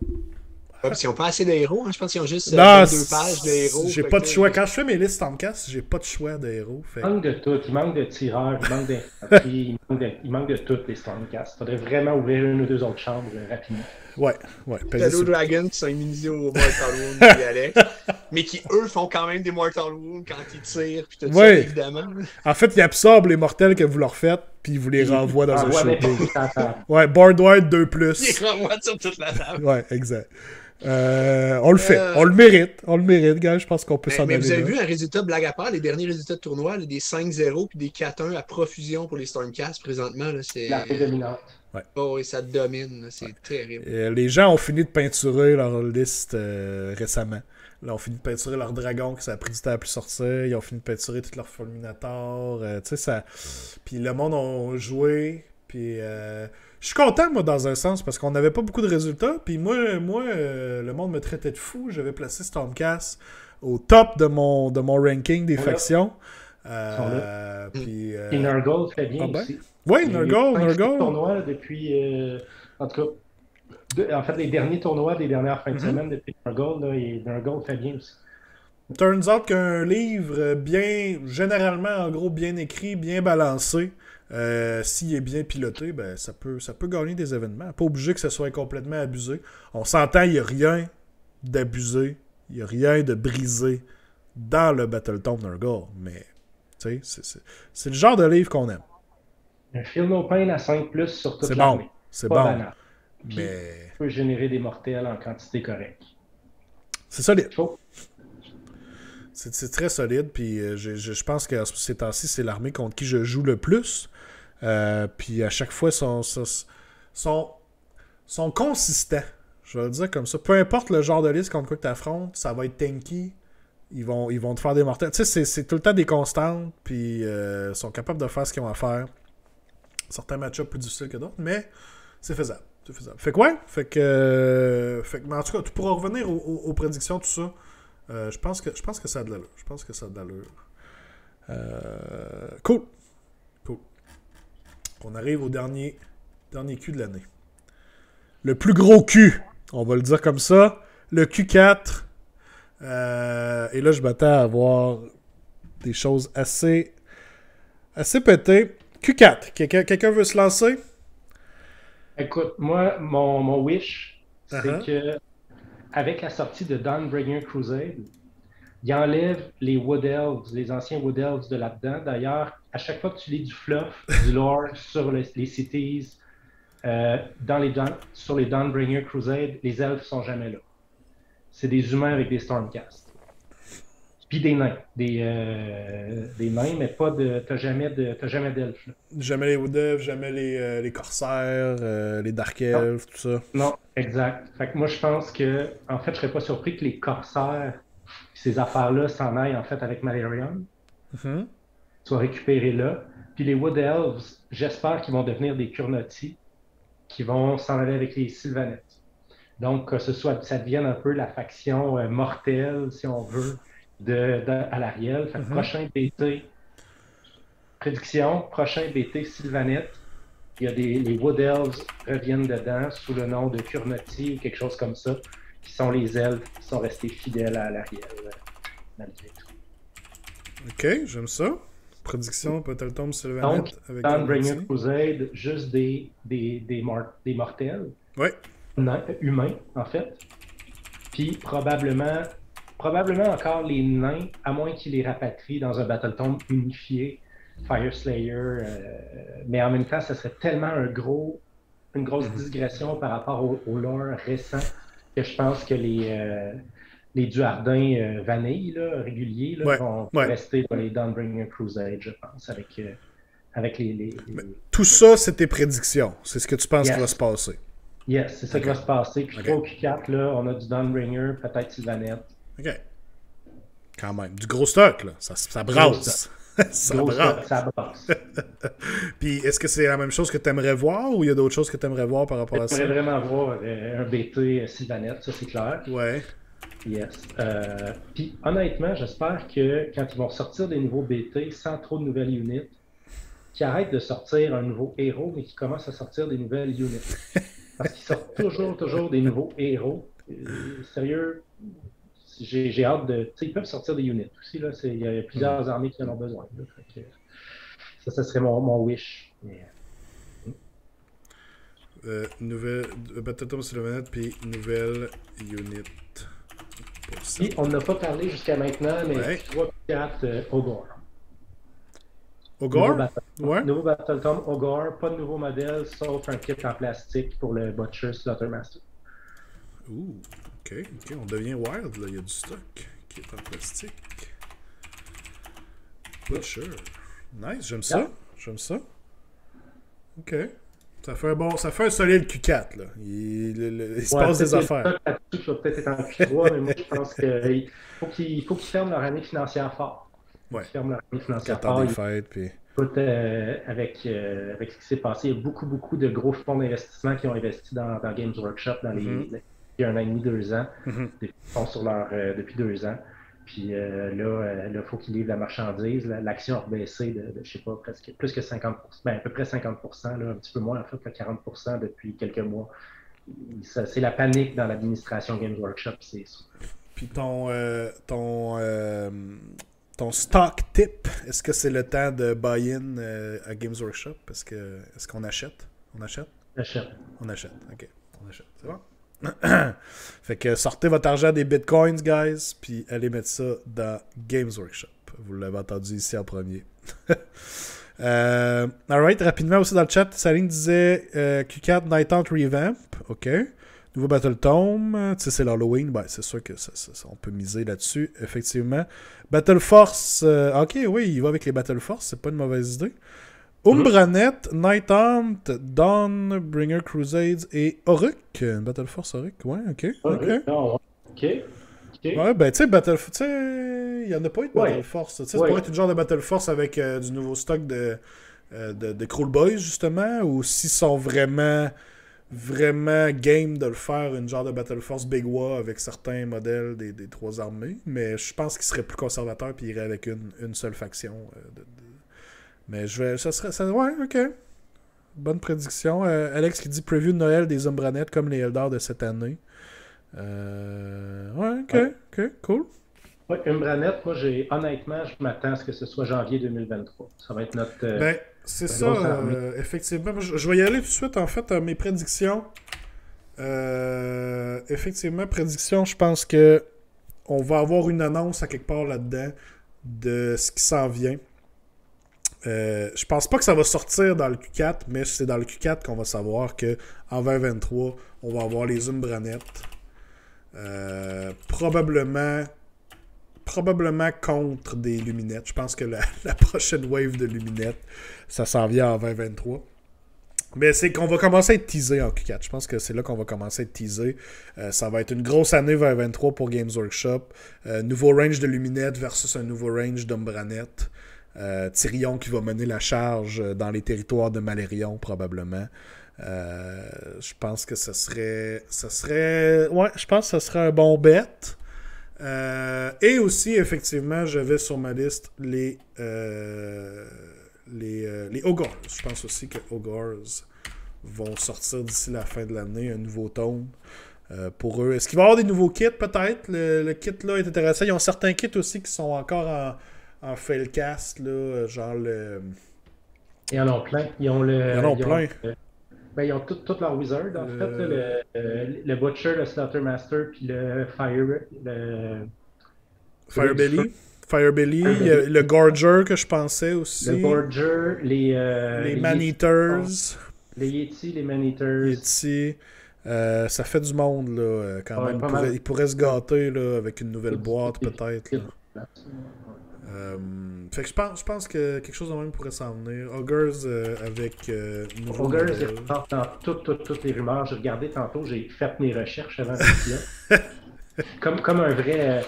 Ouais, parce qu'ils n'ont pas assez de héros, hein. Je pense qu'ils ont juste Non, 22 pages de héros. j'ai pas de choix. Quand je fais mes listes Stormcast, j'ai pas de choix de héros. Fait... Il manque de tout. Il manque de tireurs, il manque d'infanterie, il manque de tout, les Stormcast. Il faudrait vraiment ouvrir une ou deux autres chambres rapidement. Ouais. Shadow Dragon qui sont immunisés au Mortal Wound et Alex, mais qui, eux, font quand même des Mortal Wounds quand ils tirent, puis tout ça, évidemment. En fait, ils absorbent les mortels que vous leur faites, puis ils vous les renvoient dans un shooting. Ouais, Boardward 2+. Ils renvoient sur toute la table. Ouais, exact. On le fait. On le mérite, gars. Je pense qu'on peut s'en aller. Mais vous avez vu un résultat blague à part, les derniers résultats de tournoi, là, des 5-0 puis des 4-1 à profusion pour les Stormcast présentement. C'est l'armée dominante. Ouais. Oh, et ça domine. C'est terrible. Les gens ont fini de peinturer leur liste récemment. Là, ont fini de peinturer leur dragon, que ça a pris du temps à plus sortir. Ils ont fini de peinturer tous leurs fulminators. Tu sais, ça. Puis le monde a joué. Puis. Je suis content, moi, dans un sens, parce qu'on n'avait pas beaucoup de résultats. Puis moi le monde me traitait de fou. J'avais placé Stormcast au top de mon ranking des factions. Puis Nurgle fait bien aussi. Oui, Nurgle. Tournoi depuis... en tout cas, en fait, les derniers tournois des dernières fins de semaine depuis Nurgle fait bien aussi. Turns out qu'un livre généralement, en gros, bien écrit, bien balancé, s'il est bien piloté, ben ça peut gagner des événements. Pas obligé que ce soit complètement abusé. On s'entend, il n'y a rien d'abusé, il n'y a rien de brisé dans le Battletome Nurgle, mais c'est le genre de livre qu'on aime. Un Feel No Pain à 5+ sur toute l'armée. C'est bon. Banal. Mais... peut générer des mortels en quantité correcte. C'est solide. C'est très solide, puis je pense que ces temps-ci, c'est l'armée contre qui je joue le plus. Puis à chaque fois, sont consistants. Je vais le dire comme ça. Peu importe le genre de liste contre quoi tu affrontes, ça va être tanky. Ils vont te faire des mortels. Tu sais, c'est tout le temps des constantes, puis ils sont capables de faire ce qu'ils ont à faire. Certains match-ups plus difficiles que d'autres, mais c'est faisable. Fait que ouais, mais en tout cas, tu pourras revenir aux prédictions, tout ça. Je pense que ça a de l'allure. Cool. On arrive au dernier Q de l'année. Le plus gros Q, on va le dire comme ça. Le Q4. Et là, je m'attends à avoir des choses assez pétées. Q4. Quelqu'un veut se lancer? Écoute, moi, mon wish, c'est que avec la sortie de Dawnbringer Crusade, il enlève les Wood Elves, les anciens Wood Elves de là-dedans. D'ailleurs, à chaque fois que tu lis du fluff, du lore sur les cities, sur les Dawnbringer Crusade, les elfes sont jamais là. C'est des humains avec des Stormcast. Puis des nains. Des nains, mais pas de. T'as jamais d'elfes. Jamais les Wood Elves, jamais les corsaires, les Dark Elves, tout ça. Non, exact. Fait que moi, je pense que. En fait, je serais pas surpris que les corsaires, ces affaires-là, s'en aillent en fait avec Malerion. Soient récupérés là. Puis les Wood Elves, j'espère qu'ils vont devenir des Kurnoti, qui vont s'en aller avec les Sylvanettes. Donc, que ça devienne un peu la faction mortelle, si on veut, à l'Ariel. Fait que prochain BT, prédiction, prochain BT Sylvanette, il y a les Wood Elves reviennent dedans sous le nom de Kurnoti ou quelque chose comme ça, qui sont les elfes qui sont restés fidèles à l'Ariel, malgré tout. Ok, j'aime ça. Prédiction, peut-être tombe Sylvanette. Donc, avec Dawnbringer Crusade, juste des mortels. Oui. Humains, en fait. Puis probablement encore les nains, à moins qu'ils les rapatrient dans un Battletome unifié, Fireslayer. Mais en même temps, ça serait tellement une grosse digression par rapport au lore récent que je pense que les Duardins vanille, réguliers, vont rester dans les Dawnbringer Crusade, je pense, avec les... Tout ça, c'est tes prédictions. C'est ce que tu penses qui va se passer. Yes, c'est ça qui va se passer. Puis 3 ou 4, là, on a du Dawnbringer, peut-être Sylvanette. OK. Quand même. Du gros stock, là. Ça brasse. Ça brasse. Puis, est-ce que c'est la même chose que tu aimerais voir ou il y a d'autres choses que tu aimerais voir par rapport à ça? J'aimerais vraiment voir un BT Sylvanette, ça c'est clair. Ouais. Yes. Puis, honnêtement, j'espère que quand ils vont sortir des nouveaux BT sans trop de nouvelles units, qu'ils arrêtent de sortir un nouveau héros, mais qu'ils commencent à sortir des nouvelles units. Parce qu'ils sortent toujours des nouveaux héros. Sérieux, j'ai hâte de... Ils peuvent sortir des units aussi. Là. Il y a plusieurs armées qui en ont besoin. Ça serait mon wish. Mais... Nouvelle Battletome sur la manette, puis nouvelle unit. Puis, on n'a pas parlé jusqu'à maintenant, mais 3-4 Ogre. Ogre? Ouais. Nouveau Battletome Ogre, pas de nouveau modèle, sauf un kit en plastique pour le Butcher Slaughtermaster. Ouh, ok, on devient wild, là. Il y a du stock qui est en plastique. Butcher. Nice, j'aime ça. Ok. Ça fait un solide Q4, là. Il se passe des affaires. Je vais peut-être être en Q3, mais moi, je pense qu'il faut qu'ils ferment leur année financière fort. Ouais. Ils ferment leur année financière fort. Des fêtes, puis... Écoute, avec ce qui s'est passé, il y a beaucoup de gros fonds d'investissement qui ont investi dans Games Workshop il y a 1 an et demi, 2 ans. Ils sont sur depuis 2 ans. Puis là, il faut qu'ils livrent la marchandise. L'action a rebaissé de je sais pas, presque plus que 50%, à peu près 50%, là, un petit peu moins, en fait, 40% depuis quelques mois. C'est la panique dans l'administration Games Workshop, c'est ça. Puis ton stock tip, est-ce que c'est le temps de buy-in à Games Workshop? Est-ce qu'on achète? On achète? On achète, ok. On achète, c'est bon? Fait que sortez votre argent des bitcoins, guys, puis allez mettre ça dans Games Workshop. Vous l'avez entendu ici en premier. Alright, rapidement aussi dans le chat, Saline disait Q4 Night Hunt Revamp. Ok. Nouveau Battle Tome. Tu sais, c'est l'Halloween. Ben, c'est sûr que on peut miser là-dessus, effectivement. Battle Force. Ok, oui, il va avec les Battle Force. C'est pas une mauvaise idée. Umbranet, Night Hunt, Dawnbringer Crusades et Oruk. Battle Force Oruk, ouais, ok. Ouais, ben tu sais, Battle Force, tu sais, il n'y en a pas eu de Battle Force. Tu sais, ça pourrait être une genre de Battle Force avec du nouveau stock de Cruel Boys, justement, ou s'ils sont vraiment game de le faire, une genre de Battle Force Big War avec certains modèles des 3 armées. Mais je pense qu'ils seraient plus conservateurs puis ils iraient avec une seule faction. Mais ça serait... ouais, ok. Bonne prédiction. Alex qui dit preview de Noël des Umbranet comme les Eldar de cette année. Ouais, ok, cool. Oui, Umbranet, moi, honnêtement, je m'attends à ce que ce soit janvier 2023. Ça va être notre... ben, c'est ça, effectivement. Je vais y aller tout de suite, en fait, à mes prédictions. Effectivement, prédiction, je pense que on va avoir une annonce à quelque part là-dedans de ce qui s'en vient. Je pense pas que ça va sortir dans le Q4, mais c'est dans le Q4 qu'on va savoir qu'en 2023, on va avoir les Umbranet. Probablement contre des Luminettes. Je pense que la prochaine wave de Luminettes, ça s'en vient en 2023. Mais c'est qu'on va commencer à être teasé en Q4. Je pense que c'est là qu'on va commencer à être teasé. Ça va être une grosse année 2023 pour Games Workshop. Nouveau range de Luminettes versus un nouveau range d'Umbranet. Tyrion qui va mener la charge dans les territoires de Malérion, probablement. Je pense que ça serait... Ouais, je pense que ça serait un bon bet. Et aussi, effectivement, j'avais sur ma liste les Ogres. Je pense aussi que Ogres vont sortir d'ici la fin de l'année un nouveau tome pour eux. Est-ce qu'il va y avoir des nouveaux kits, peut-être? Le kit là est intéressant. Ils ont certains kits aussi qui sont encore en failcast, là, genre le... Ils en ont plein. Ils ont ils ont tout leur wizard, en fait. Là, le Butcher, le Slaughtermaster, puis le Firebelly. Le Gorger que je pensais aussi. Le Gorger, les Man-Eaters. Les Yeti, les Man-Eaters. Yeti. Ça fait du monde, là, quand même. Il pourrait se gâter là, avec une nouvelle boîte, peut-être. Fait que je pense que quelque chose de même pourrait s'en venir. Ogres avec Ogres est dans toutes les rumeurs. J'ai regardé tantôt, j'ai fait mes recherches avant là. comme un vrai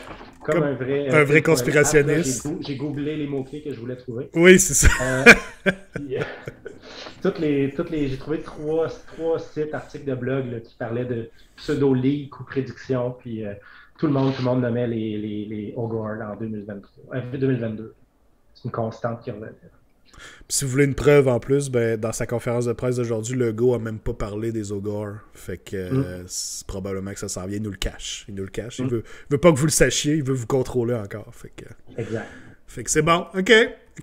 conspirationniste. J'ai googlé les mots-clés que je voulais trouver. Oui, c'est ça. J'ai trouvé trois sites, articles de blog là, qui parlaient de pseudo-leaks ou prédictions, puis tout le monde nommait les Ogre en 2022. C'est une constante qui revenait. Puis si vous voulez une preuve en plus, ben, dans sa conférence de presse d'aujourd'hui, Legault a même pas parlé des Ogres. Fait que c'est probablement que ça s'en vient. Il nous le cache. Il veut pas que vous le sachiez, il veut vous contrôler encore. Fait que, Exact. Fait que c'est bon. OK.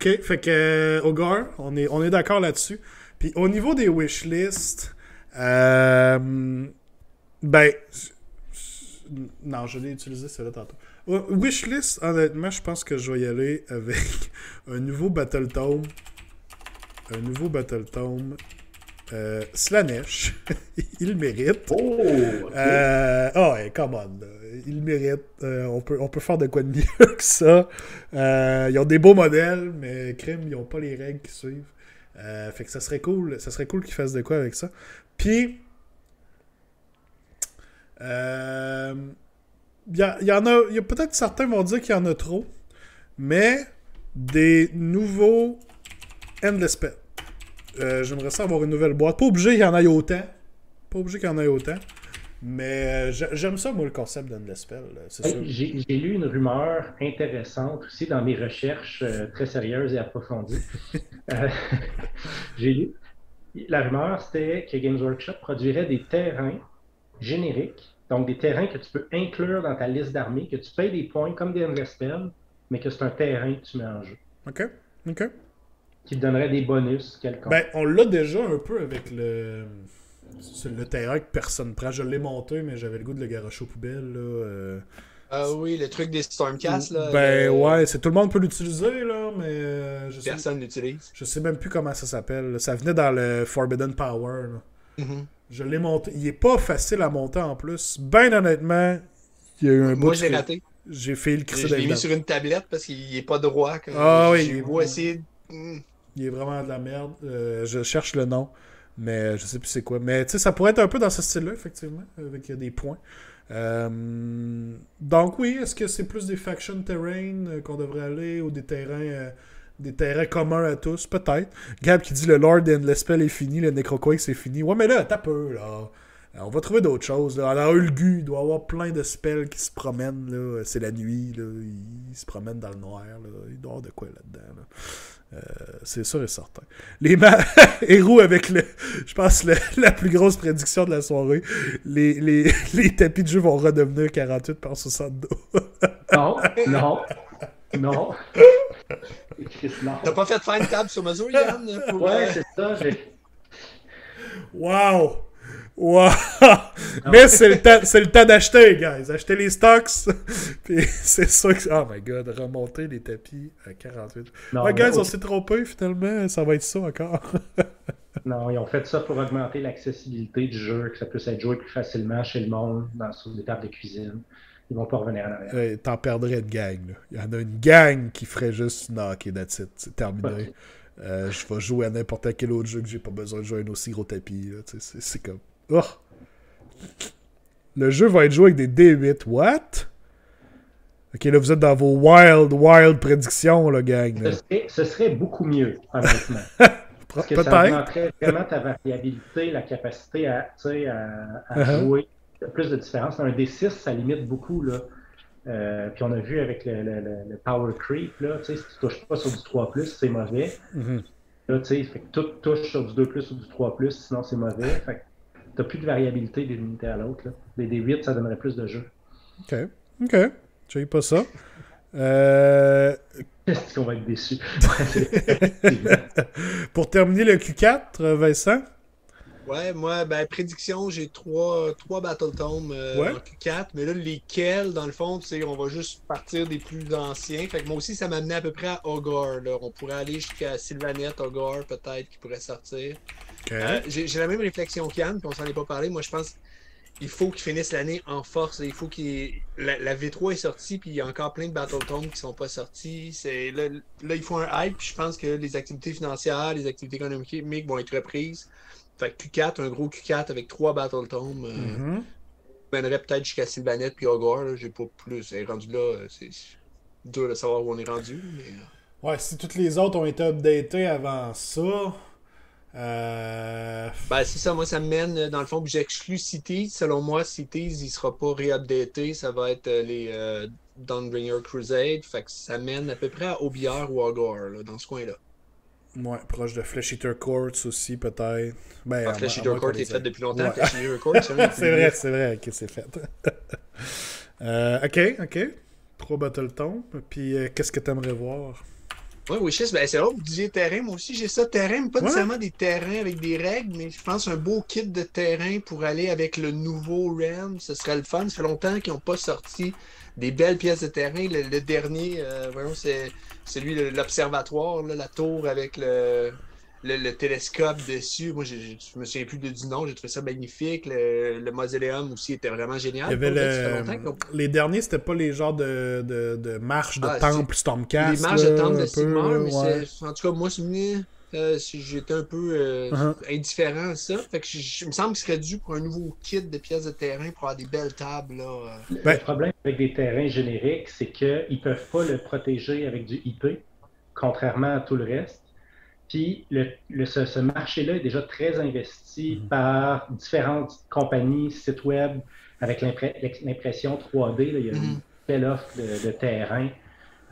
Fait que Ogre, on est d'accord là-dessus. Puis au niveau des wishlists, ben... Non, je l'ai utilisé celle-là tantôt. Wishlist, honnêtement, je pense que je vais y aller avec un nouveau Battle Tome. Slanesh. Il le mérite. Oh! Okay. Ouais, come on. Il le mérite. On peut faire de quoi de mieux que ça. Ils ont des beaux modèles, mais crime, ils n'ont pas les règles qui suivent. Fait que ça serait cool qu'ils fassent de quoi avec ça. Puis... il y a peut-être certains vont dire qu'il y en a trop, mais des nouveaux Endless Spell. J'aimerais ça avoir une nouvelle boîte. Pas obligé qu'il y en ait autant. Mais j'aime ça, moi, le concept d'Endless Spell. C'est sûr. J'ai lu une rumeur intéressante aussi dans mes recherches très sérieuses et approfondies. J'ai lu. La rumeur, c'était que Games Workshop produirait des terrains génériques, donc des terrains que tu peux inclure dans ta liste d'armées, que tu payes des points comme des Endless Spells, mais que c'est un terrain que tu mets en jeu. OK. Qui te donnerait des bonus quelconques. Ben, on l'a déjà un peu avec le terrain que personne prend. Je l'ai monté, mais j'avais le goût de le garocher aux poubelles. Ah oui, le truc des Stormcast, là. Ben ouais, tout le monde peut l'utiliser, là, mais... Personne l'utilise. Je sais même plus comment ça s'appelle. Ça venait dans le Forbidden Power, là. Je l'ai monté. Il est pas facile à monter en plus. Ben honnêtement, il y a eu un bout. Moi, je l'ai raté. J'ai fait le crisser. Je l'ai mis sur une tablette parce qu'il est pas droit. Oui. J'ai beau essayer. Il est vraiment de la merde. Je cherche le nom, mais je sais plus c'est quoi. Mais tu sais, ça pourrait être un peu dans ce style-là, effectivement, avec des points. Donc oui, est-ce que c'est plus des faction terrain qu'on devrait aller ou des terrains communs à tous? Peut-être. Gab qui dit le Lord Endless Spell est fini, le Necroquake c'est fini. Ouais, mais là, t'as peu, là. On va trouver d'autres choses. Là. Alors, Ulgu, il doit y avoir plein de spells qui se promènent. Là. C'est la nuit. Là. Ils se promènent dans le noir. Là. Il doit y avoir de quoi là-dedans. Là. C'est sûr et certain. Les héros avec je pense la plus grosse prédiction de la soirée. Les tapis de jeu vont redevenir 48 par 62. Non. T'as pas fait faire une table sur mesure, Yann? Ouais, c'est ça. Wow! Mais c'est le temps d'acheter, guys. Acheter les stocks. Puis c'est ça que... Oh my god, remonter les tapis à 48. Ouais, guys, on s'est trompé finalement. Ça va être ça encore. Non, ils ont fait ça pour augmenter l'accessibilité du jeu, que ça puisse être joué plus facilement chez le monde, sur des tables de cuisine. Ils vont pas revenir en arrière. T'en perdrais une gang, là. Il y en a une gang qui ferait juste non, ok, that's it. C'est terminé. Okay. Je vais jouer à n'importe quel autre jeu que j'ai pas besoin de jouer à un aussi gros tapis. Là. C'est comme... Oh! Le jeu va être joué avec des D8. What? Ok, là, vous êtes dans vos wild prédictions, là, gang. Là. Ce serait beaucoup mieux, honnêtement. Parce que ça augmenterait vraiment ta variabilité, la capacité à jouer. Il y a plus de différence. Un D6, ça limite beaucoup, là. Puis on a vu avec le Power Creep, là, si tu touches pas sur du 3+, c'est mauvais. Là, fait que tout touche sur du 2+, ou du 3+, sinon c'est mauvais. Fait que t'as plus de variabilité d'une unité à l'autre. Les D8, ça donnerait plus de jeu. OK. J'avais pas ça. Est-ce qu'on va être déçus? Pour terminer le Q4, Vincent? Ouais, moi, prédiction, j'ai trois Battle Tomes en Q4, mais là, lesquels, dans le fond, on va juste partir des plus anciens. Fait que moi aussi, ça m'amenait à peu près à Ogre. Là. On pourrait aller jusqu'à Sylvanette, Ogre, peut-être, qui pourrait sortir. Okay. J'ai la même réflexion qu'Yann, puis on s'en est pas parlé. Moi, je pense qu'il faut qu'ils finissent l'année en force. Il faut la V3 est sortie, puis il y a encore plein de Battle Tomes qui sont pas sortis. Là, il faut un hype, puis je pense que les activités financières, les activités économiques vont être reprises. Fait que Q4, un gros Q4 avec 3 Battle Tomes. Mènerait peut-être jusqu'à Sylvanette puis Ogre. J'ai pas plus. Et rendu là, c'est dur de savoir où on est rendu. Mais... Ouais, si toutes les autres ont été updatées avant ça. c'est ça, moi ça me mène dans le fond, puis j'exclus Cities. Selon moi, Cities, il sera pas réupdaté. Ça va être les Dawnbringer Crusade. Fait que ça mène à peu près à Aubière ou Ogre, là, dans ce coin-là. Ouais, proche de Flesh Eater Courts aussi, peut-être. Ben, Flesh Eater Court est fait depuis longtemps. Ouais. Flesh Eater Court, c'est vrai, ok, c'est fait. Ok. 3 Battletome. Puis, qu'est-ce que t'aimerais voir? Ouais, Wishlist, ben c'est vrai, vous disiez terrain, moi aussi j'ai ça, terrain, mais pas nécessairement des terrains avec des règles, mais je pense un beau kit de terrain pour aller avec le nouveau Realm, ce serait le fun. Ça fait longtemps qu'ils n'ont pas sorti des belles pièces de terrain. Le dernier, vraiment, c'est celui de l'observatoire, là, la tour avec le télescope dessus. Moi, je me souviens plus du nom, j'ai trouvé ça magnifique. Le mausoleum aussi était vraiment génial. Il y avait Ça fait longtemps les derniers, c'était pas les genres de marches de temple Stormcast. Les marches de temple de peu, Sigmar, mais ouais. en tout cas, moi, j'étais un peu indifférent à ça. Fait que il me semble qu'il serait dû pour un nouveau kit de pièces de terrain pour avoir des belles tables. Là. Le problème avec des terrains génériques, c'est qu'ils ne peuvent pas le protéger avec du IP, contrairement à tout le reste. Puis ce marché-là est déjà très investi par différentes compagnies, sites web, avec l'impression 3D. Là, il y a une belle offre de terrain.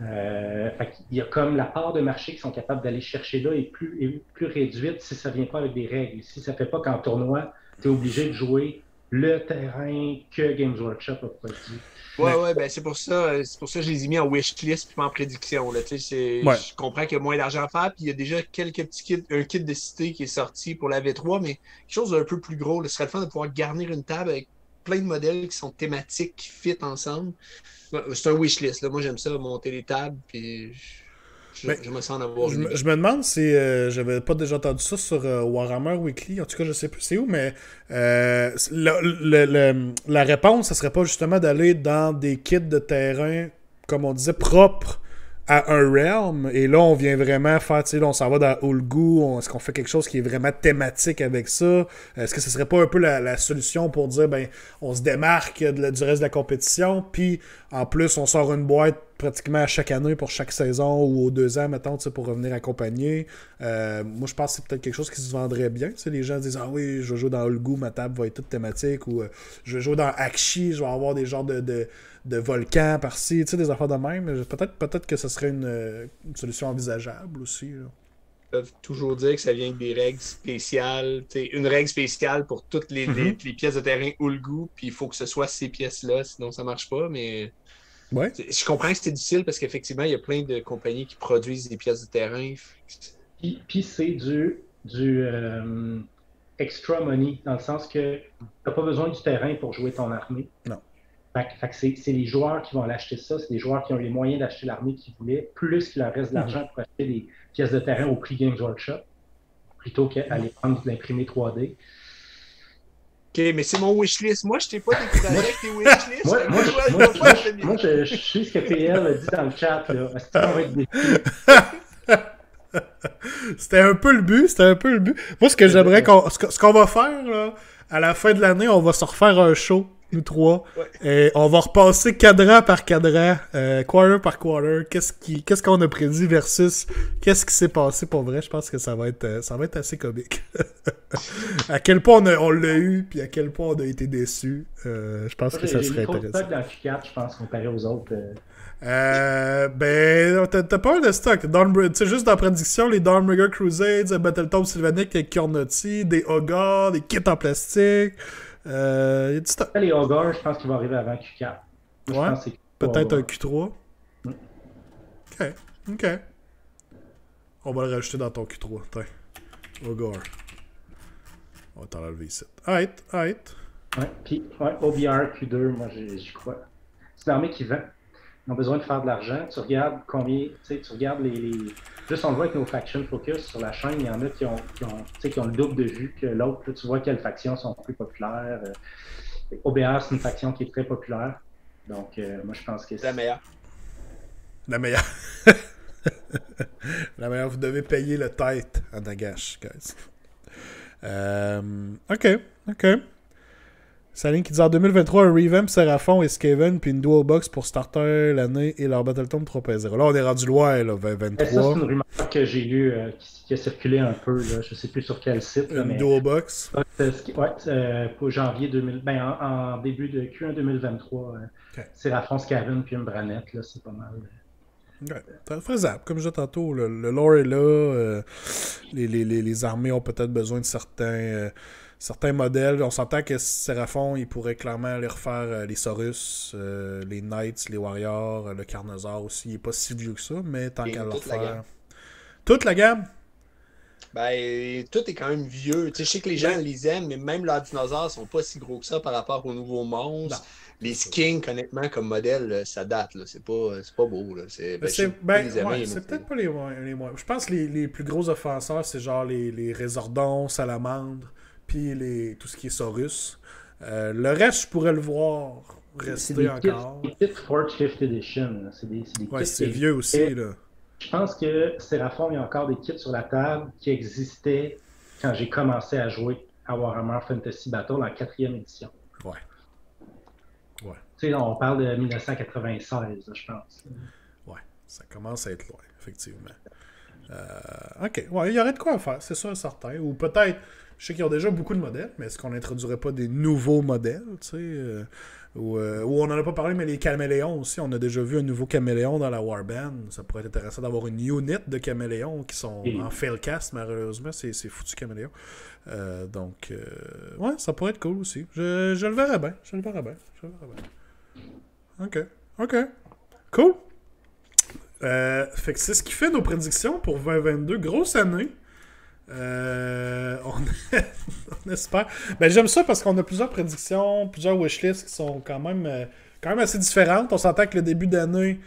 Il y a comme la part de marché qui sont capables d'aller chercher là est plus réduite si ça ne vient pas avec des règles. Si ça ne fait pas qu'en tournoi, tu es obligé de jouer le terrain que Games Workshop a produit. Ouais, ben c'est pour ça que je les ai mis en wishlist puis pas en prédiction. Là. Je comprends qu'il y a moins d'argent à faire, puis il y a déjà quelques petits kits, un kit de cité qui est sorti pour la V3, mais quelque chose d'un peu plus gros. Là. Ce serait le fun de pouvoir garnir une table avec plein de modèles qui sont thématiques, qui fit ensemble. C'est un wishlist. Là. Moi, j'aime ça, monter les tables, puis je me sens en avoir une. Je me demande si j'avais pas déjà entendu ça sur Warhammer Weekly. En tout cas, je sais plus c'est où, mais la réponse, ça serait pas justement d'aller dans des kits de terrain, comme on disait, propres à un realm, et là on vient vraiment faire, tu sais, on s'en va dans Ulgu, est-ce qu'on fait quelque chose qui est vraiment thématique avec ça? Est-ce que ce serait pas un peu la solution pour dire, ben, on se démarque du reste de la compétition, puis en plus on sort une boîte pratiquement à chaque année pour chaque saison ou aux 2 ans, mettons, pour revenir accompagner. Moi, je pense que c'est peut-être quelque chose qui se vendrait bien. T'sais, les gens disent « Ah oui, je vais jouer dans Ulgu, ma table va être toute thématique. » Ou « Je vais jouer dans Akshi, je vais avoir des genres de volcans par-ci. » Tu sais, des affaires de même. Peut-être que ce serait une solution envisageable aussi. Là. Ils peuvent toujours dire que ça vient avec des règles spéciales. Une règle spéciale pour toutes les pièces de terrain Ulgu, puis il faut que ce soit ces pièces-là, sinon ça marche pas, mais... Ouais. Je comprends que c'est difficile parce qu'effectivement, il y a plein de compagnies qui produisent des pièces de terrain. Puis c'est du extra money, dans le sens que tu n'as pas besoin du terrain pour jouer ton armée. Non. Fait que c'est les joueurs qui vont l'acheter ça, c'est les joueurs qui ont les moyens d'acheter l'armée qu'ils voulaient, plus qu'il leur reste de l'argent pour acheter des pièces de terrain au prix Games Workshop, plutôt qu'aller prendre de l'imprimé 3D. OK, mais c'est mon wishlist. Moi, je t'ai pas découragé avec tes wishlists. Moi, je sais ce que PL a dit dans le chat. Là. Est-ce qu'on va être déçus? C'était un peu le but. Moi, ce que j'aimerais ce qu'on va faire, là, à la fin de l'année, on va se refaire un show, nous 3. Ouais. Et on va repasser cadran par cadran, quarter par quarter. Qu'est-ce qu'on a prédit versus qu'est-ce qui s'est passé pour vrai. Je pense que ça va être assez comique. À quel point on l'a eu, puis à quel point on a été déçus. Je pense que ça serait intéressant. J'ai dans Q4, je pense, comparé aux autres. Ben, t'as pas de stock. Tu sais, juste dans la prédiction, les Dawnbreaker Crusades, Battletome Sylvanic avec Cornotti, des Ogres, des kits en plastique. Y a du stock. Les Ogres, je pense qu'ils vont arriver avant Q4. Moi, ouais, peut-être un Q3. Ok. On va le rajouter dans ton Q3. Tiens. Ogre. On va t'en enlever ici. Alright. Ouais, puis OBR Q2, moi j'y crois. C'est une armée qui vend. Ils ont besoin de faire de l'argent. Tu regardes combien, tu regardes les... Juste on le voit avec nos Faction Focus sur la chaîne, il y en a qui ont le double de vues que l'autre. Là, tu vois quelles factions sont plus populaires. OBR, c'est une faction qui est très populaire. Donc, moi, je pense que c'est... La meilleure. La meilleure. La meilleure, vous devez payer le tête à Nagash, guys. Ok. Saline qui dit en 2023 un revamp Seraphon et Skaven puis une dual box pour starter l'année et leur Battletome 3.0. Là on est rendu loin là, 2023. Ça c'est une rumeur que j'ai lue qui a circulé un peu, là. Je sais plus sur quel site. Là, une dual box? Pour janvier 2000, en début de Q1 2023, okay. Seraphon, Skaven puis une Branette, là, c'est pas mal. Ouais, c'est faisable. Comme je disais tantôt, le lore est là. Les armées ont peut-être besoin de certains modèles. On s'entend que Seraphon, il pourrait clairement aller refaire les Saurus, les Knights, les Warriors, le Carnosaur aussi. Il n'est pas si vieux que ça, mais tant qu'à le refaire. Toute la gamme? Ben, tout est quand même vieux. Tu sais, je sais que les gens les aiment, mais même leurs dinosaures sont pas si gros que ça par rapport aux nouveaux monstres. Non. Les skins, honnêtement, comme modèle, ça date. Là. C'est pas beau. Là. C'est peut-être pas les moins. Je pense que les plus gros offenseurs, c'est genre les Rézordons, Salamandres, puis tout ce qui est Saurus. Le reste, je pourrais le voir rester encore. C'est des kits 4th, 5th Edition. C'est des kits c'est vieux aussi. Là. Je pense que Seraphon, il y a encore des kits sur la table qui existaient quand j'ai commencé à jouer à Warhammer Fantasy Battle en 4e édition. Ouais. Tu sais, on parle de 1996, je pense. Ouais, ça commence à être loin, effectivement. OK, ouais, il y aurait de quoi faire, c'est sûr, certain. Ou peut-être, je sais qu'ils ont déjà beaucoup de modèles, mais est-ce qu'on n'introduirait pas des nouveaux modèles, tu sais ou on n'en a pas parlé, mais les caméléons aussi. On a déjà vu un nouveau caméléon dans la Warband. Ça pourrait être intéressant d'avoir une unit de caméléons qui sont en failcast, malheureusement. C'est foutu caméléon. Donc, ouais, ça pourrait être cool aussi. Je le verrais bien. OK. Cool. Fait que c'est ce qui fait nos prédictions pour 2022. Grosse année. On espère. Ben, j'aime ça parce qu'on a plusieurs prédictions, plusieurs wishlists qui sont quand même assez différentes. On s'entend que le début d'année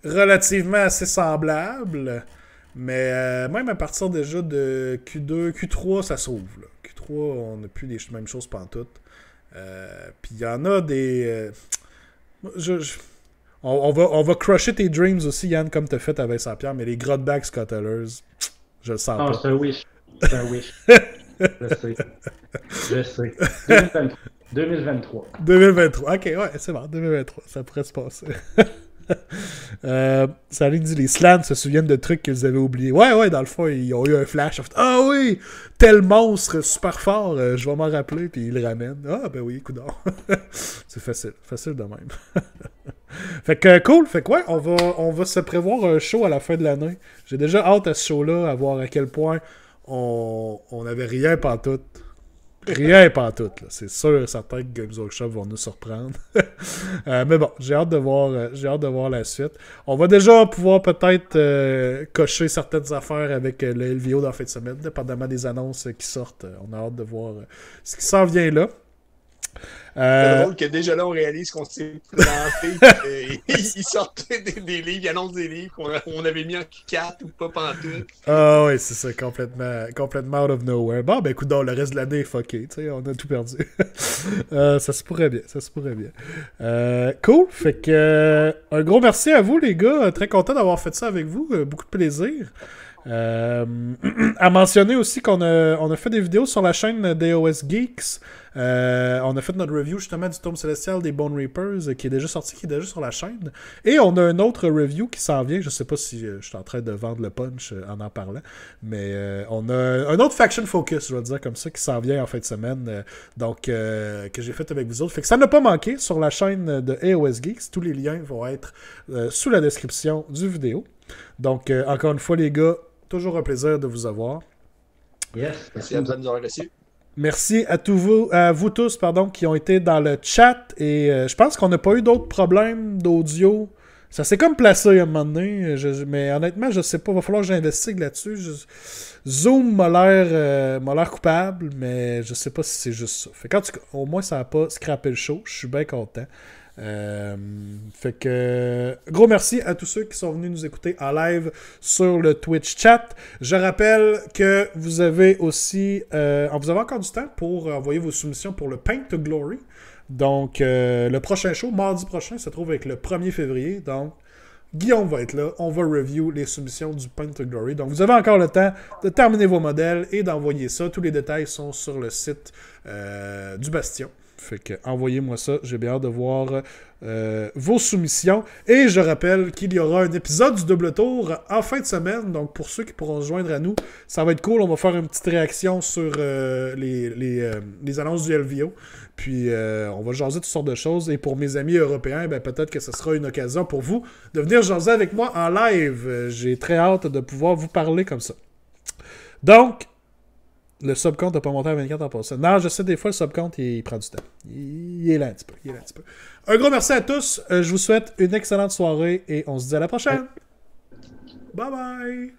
relativement assez semblable. Mais même à partir déjà de Q2, Q3, ça s'ouvre. Là. Q3, on n'a plus les mêmes choses pantoute. Puis il y en a des... On va crusher tes dreams aussi, Yann, comme t'as fait avec Saint-Pierre, mais les Grotbag Scuttlers... Je le sens pas. C'est un wish. Je sais. 2023. 2023. OK, ouais, c'est bon. 2023. Ça pourrait se passer. Salut dit, les slams se souviennent de trucs qu'ils avaient oubliés. Ouais, dans le fond, ils ont eu un flash. Ah oui, tel monstre super fort, je vais m'en rappeler, puis ils le ramènent. Ah, ben oui, coudonc. C'est facile de même. Fait que cool, fait que ouais, on va se prévoir un show à la fin de l'année. J'ai déjà hâte à ce show-là, à voir à quel point on avait rien pantoute. Rien pantoute, là. C'est sûr et certain que Games Workshop vont nous surprendre. Mais bon, j'ai hâte de voir la suite. On va déjà pouvoir peut-être cocher certaines affaires avec le LVO dans la fin de semaine, dépendamment des annonces qui sortent. On a hâte de voir ce qui s'en vient là. C'est drôle que déjà là, on réalise qu'on s'est planté. Ils sortaient des livres, ils annoncent des livres qu'on avait mis en 4 ou pas pantoute. Ah oui, c'est ça, complètement out of nowhere. Bon, ben écoute, le reste de l'année est fucké, tu sais, on a tout perdu. Ça se pourrait bien. Cool, fait que un gros merci à vous les gars, très content d'avoir fait ça avec vous, beaucoup de plaisir. À mentionner aussi qu'on a fait des vidéos sur la chaîne d'AOS Geeks. On a fait notre review justement du tome célestial des Bone Reapers qui est déjà sorti, qui est déjà sur la chaîne. Et on a un autre review qui s'en vient. Je sais pas si je suis en train de vendre le punch en parlant. Mais on a un autre Faction Focus, je vais dire comme ça, qui s'en vient en fin de semaine. Donc, que j'ai fait avec vous autres. Fait que ça n'a pas manqué sur la chaîne de AOS Geeks. Tous les liens vont être sous la description du vidéo. Donc, encore une fois les gars, toujours un plaisir de vous avoir. Yes, merci à vous de nous avoir reçus. Merci à vous tous qui ont été dans le chat. Et je pense qu'on n'a pas eu d'autres problèmes d'audio. Ça s'est comme placé à un moment donné. Mais honnêtement, je sais pas. Il va falloir que j'investigue là-dessus. Zoom m'a l'air coupable, mais je sais pas si c'est juste ça. Fait qu'en tout cas, au moins, ça n'a pas scrappé le show. Je suis bien content. Fait que gros merci à tous ceux qui sont venus nous écouter en live sur le Twitch chat. Je rappelle que vous avez aussi vous avez encore du temps pour envoyer vos soumissions pour le Paint to Glory. Donc le prochain show, mardi prochain, se trouve avec le 1er février. Donc Guillaume va être là, on va review les soumissions du Paint to Glory. Donc vous avez encore le temps de terminer vos modèles et d'envoyer ça. Tous les détails sont sur le site du Bastion. Fait que envoyez-moi ça. J'ai bien hâte de voir vos soumissions. Et je rappelle qu'il y aura un épisode du Double Tour en fin de semaine. Donc, pour ceux qui pourront se joindre à nous, ça va être cool. On va faire une petite réaction sur les annonces du LVO. Puis, on va jaser toutes sortes de choses. Et pour mes amis européens, ben, peut-être que ce sera une occasion pour vous de venir jaser avec moi en live. J'ai très hâte de pouvoir vous parler comme ça. Donc, le subcompte n'a pas monté à 24 en passant. Non, je sais, des fois, le subcompte, il prend du temps. Il est là un petit peu. Un gros merci à tous. Je vous souhaite une excellente soirée et on se dit à la prochaine. Bye bye.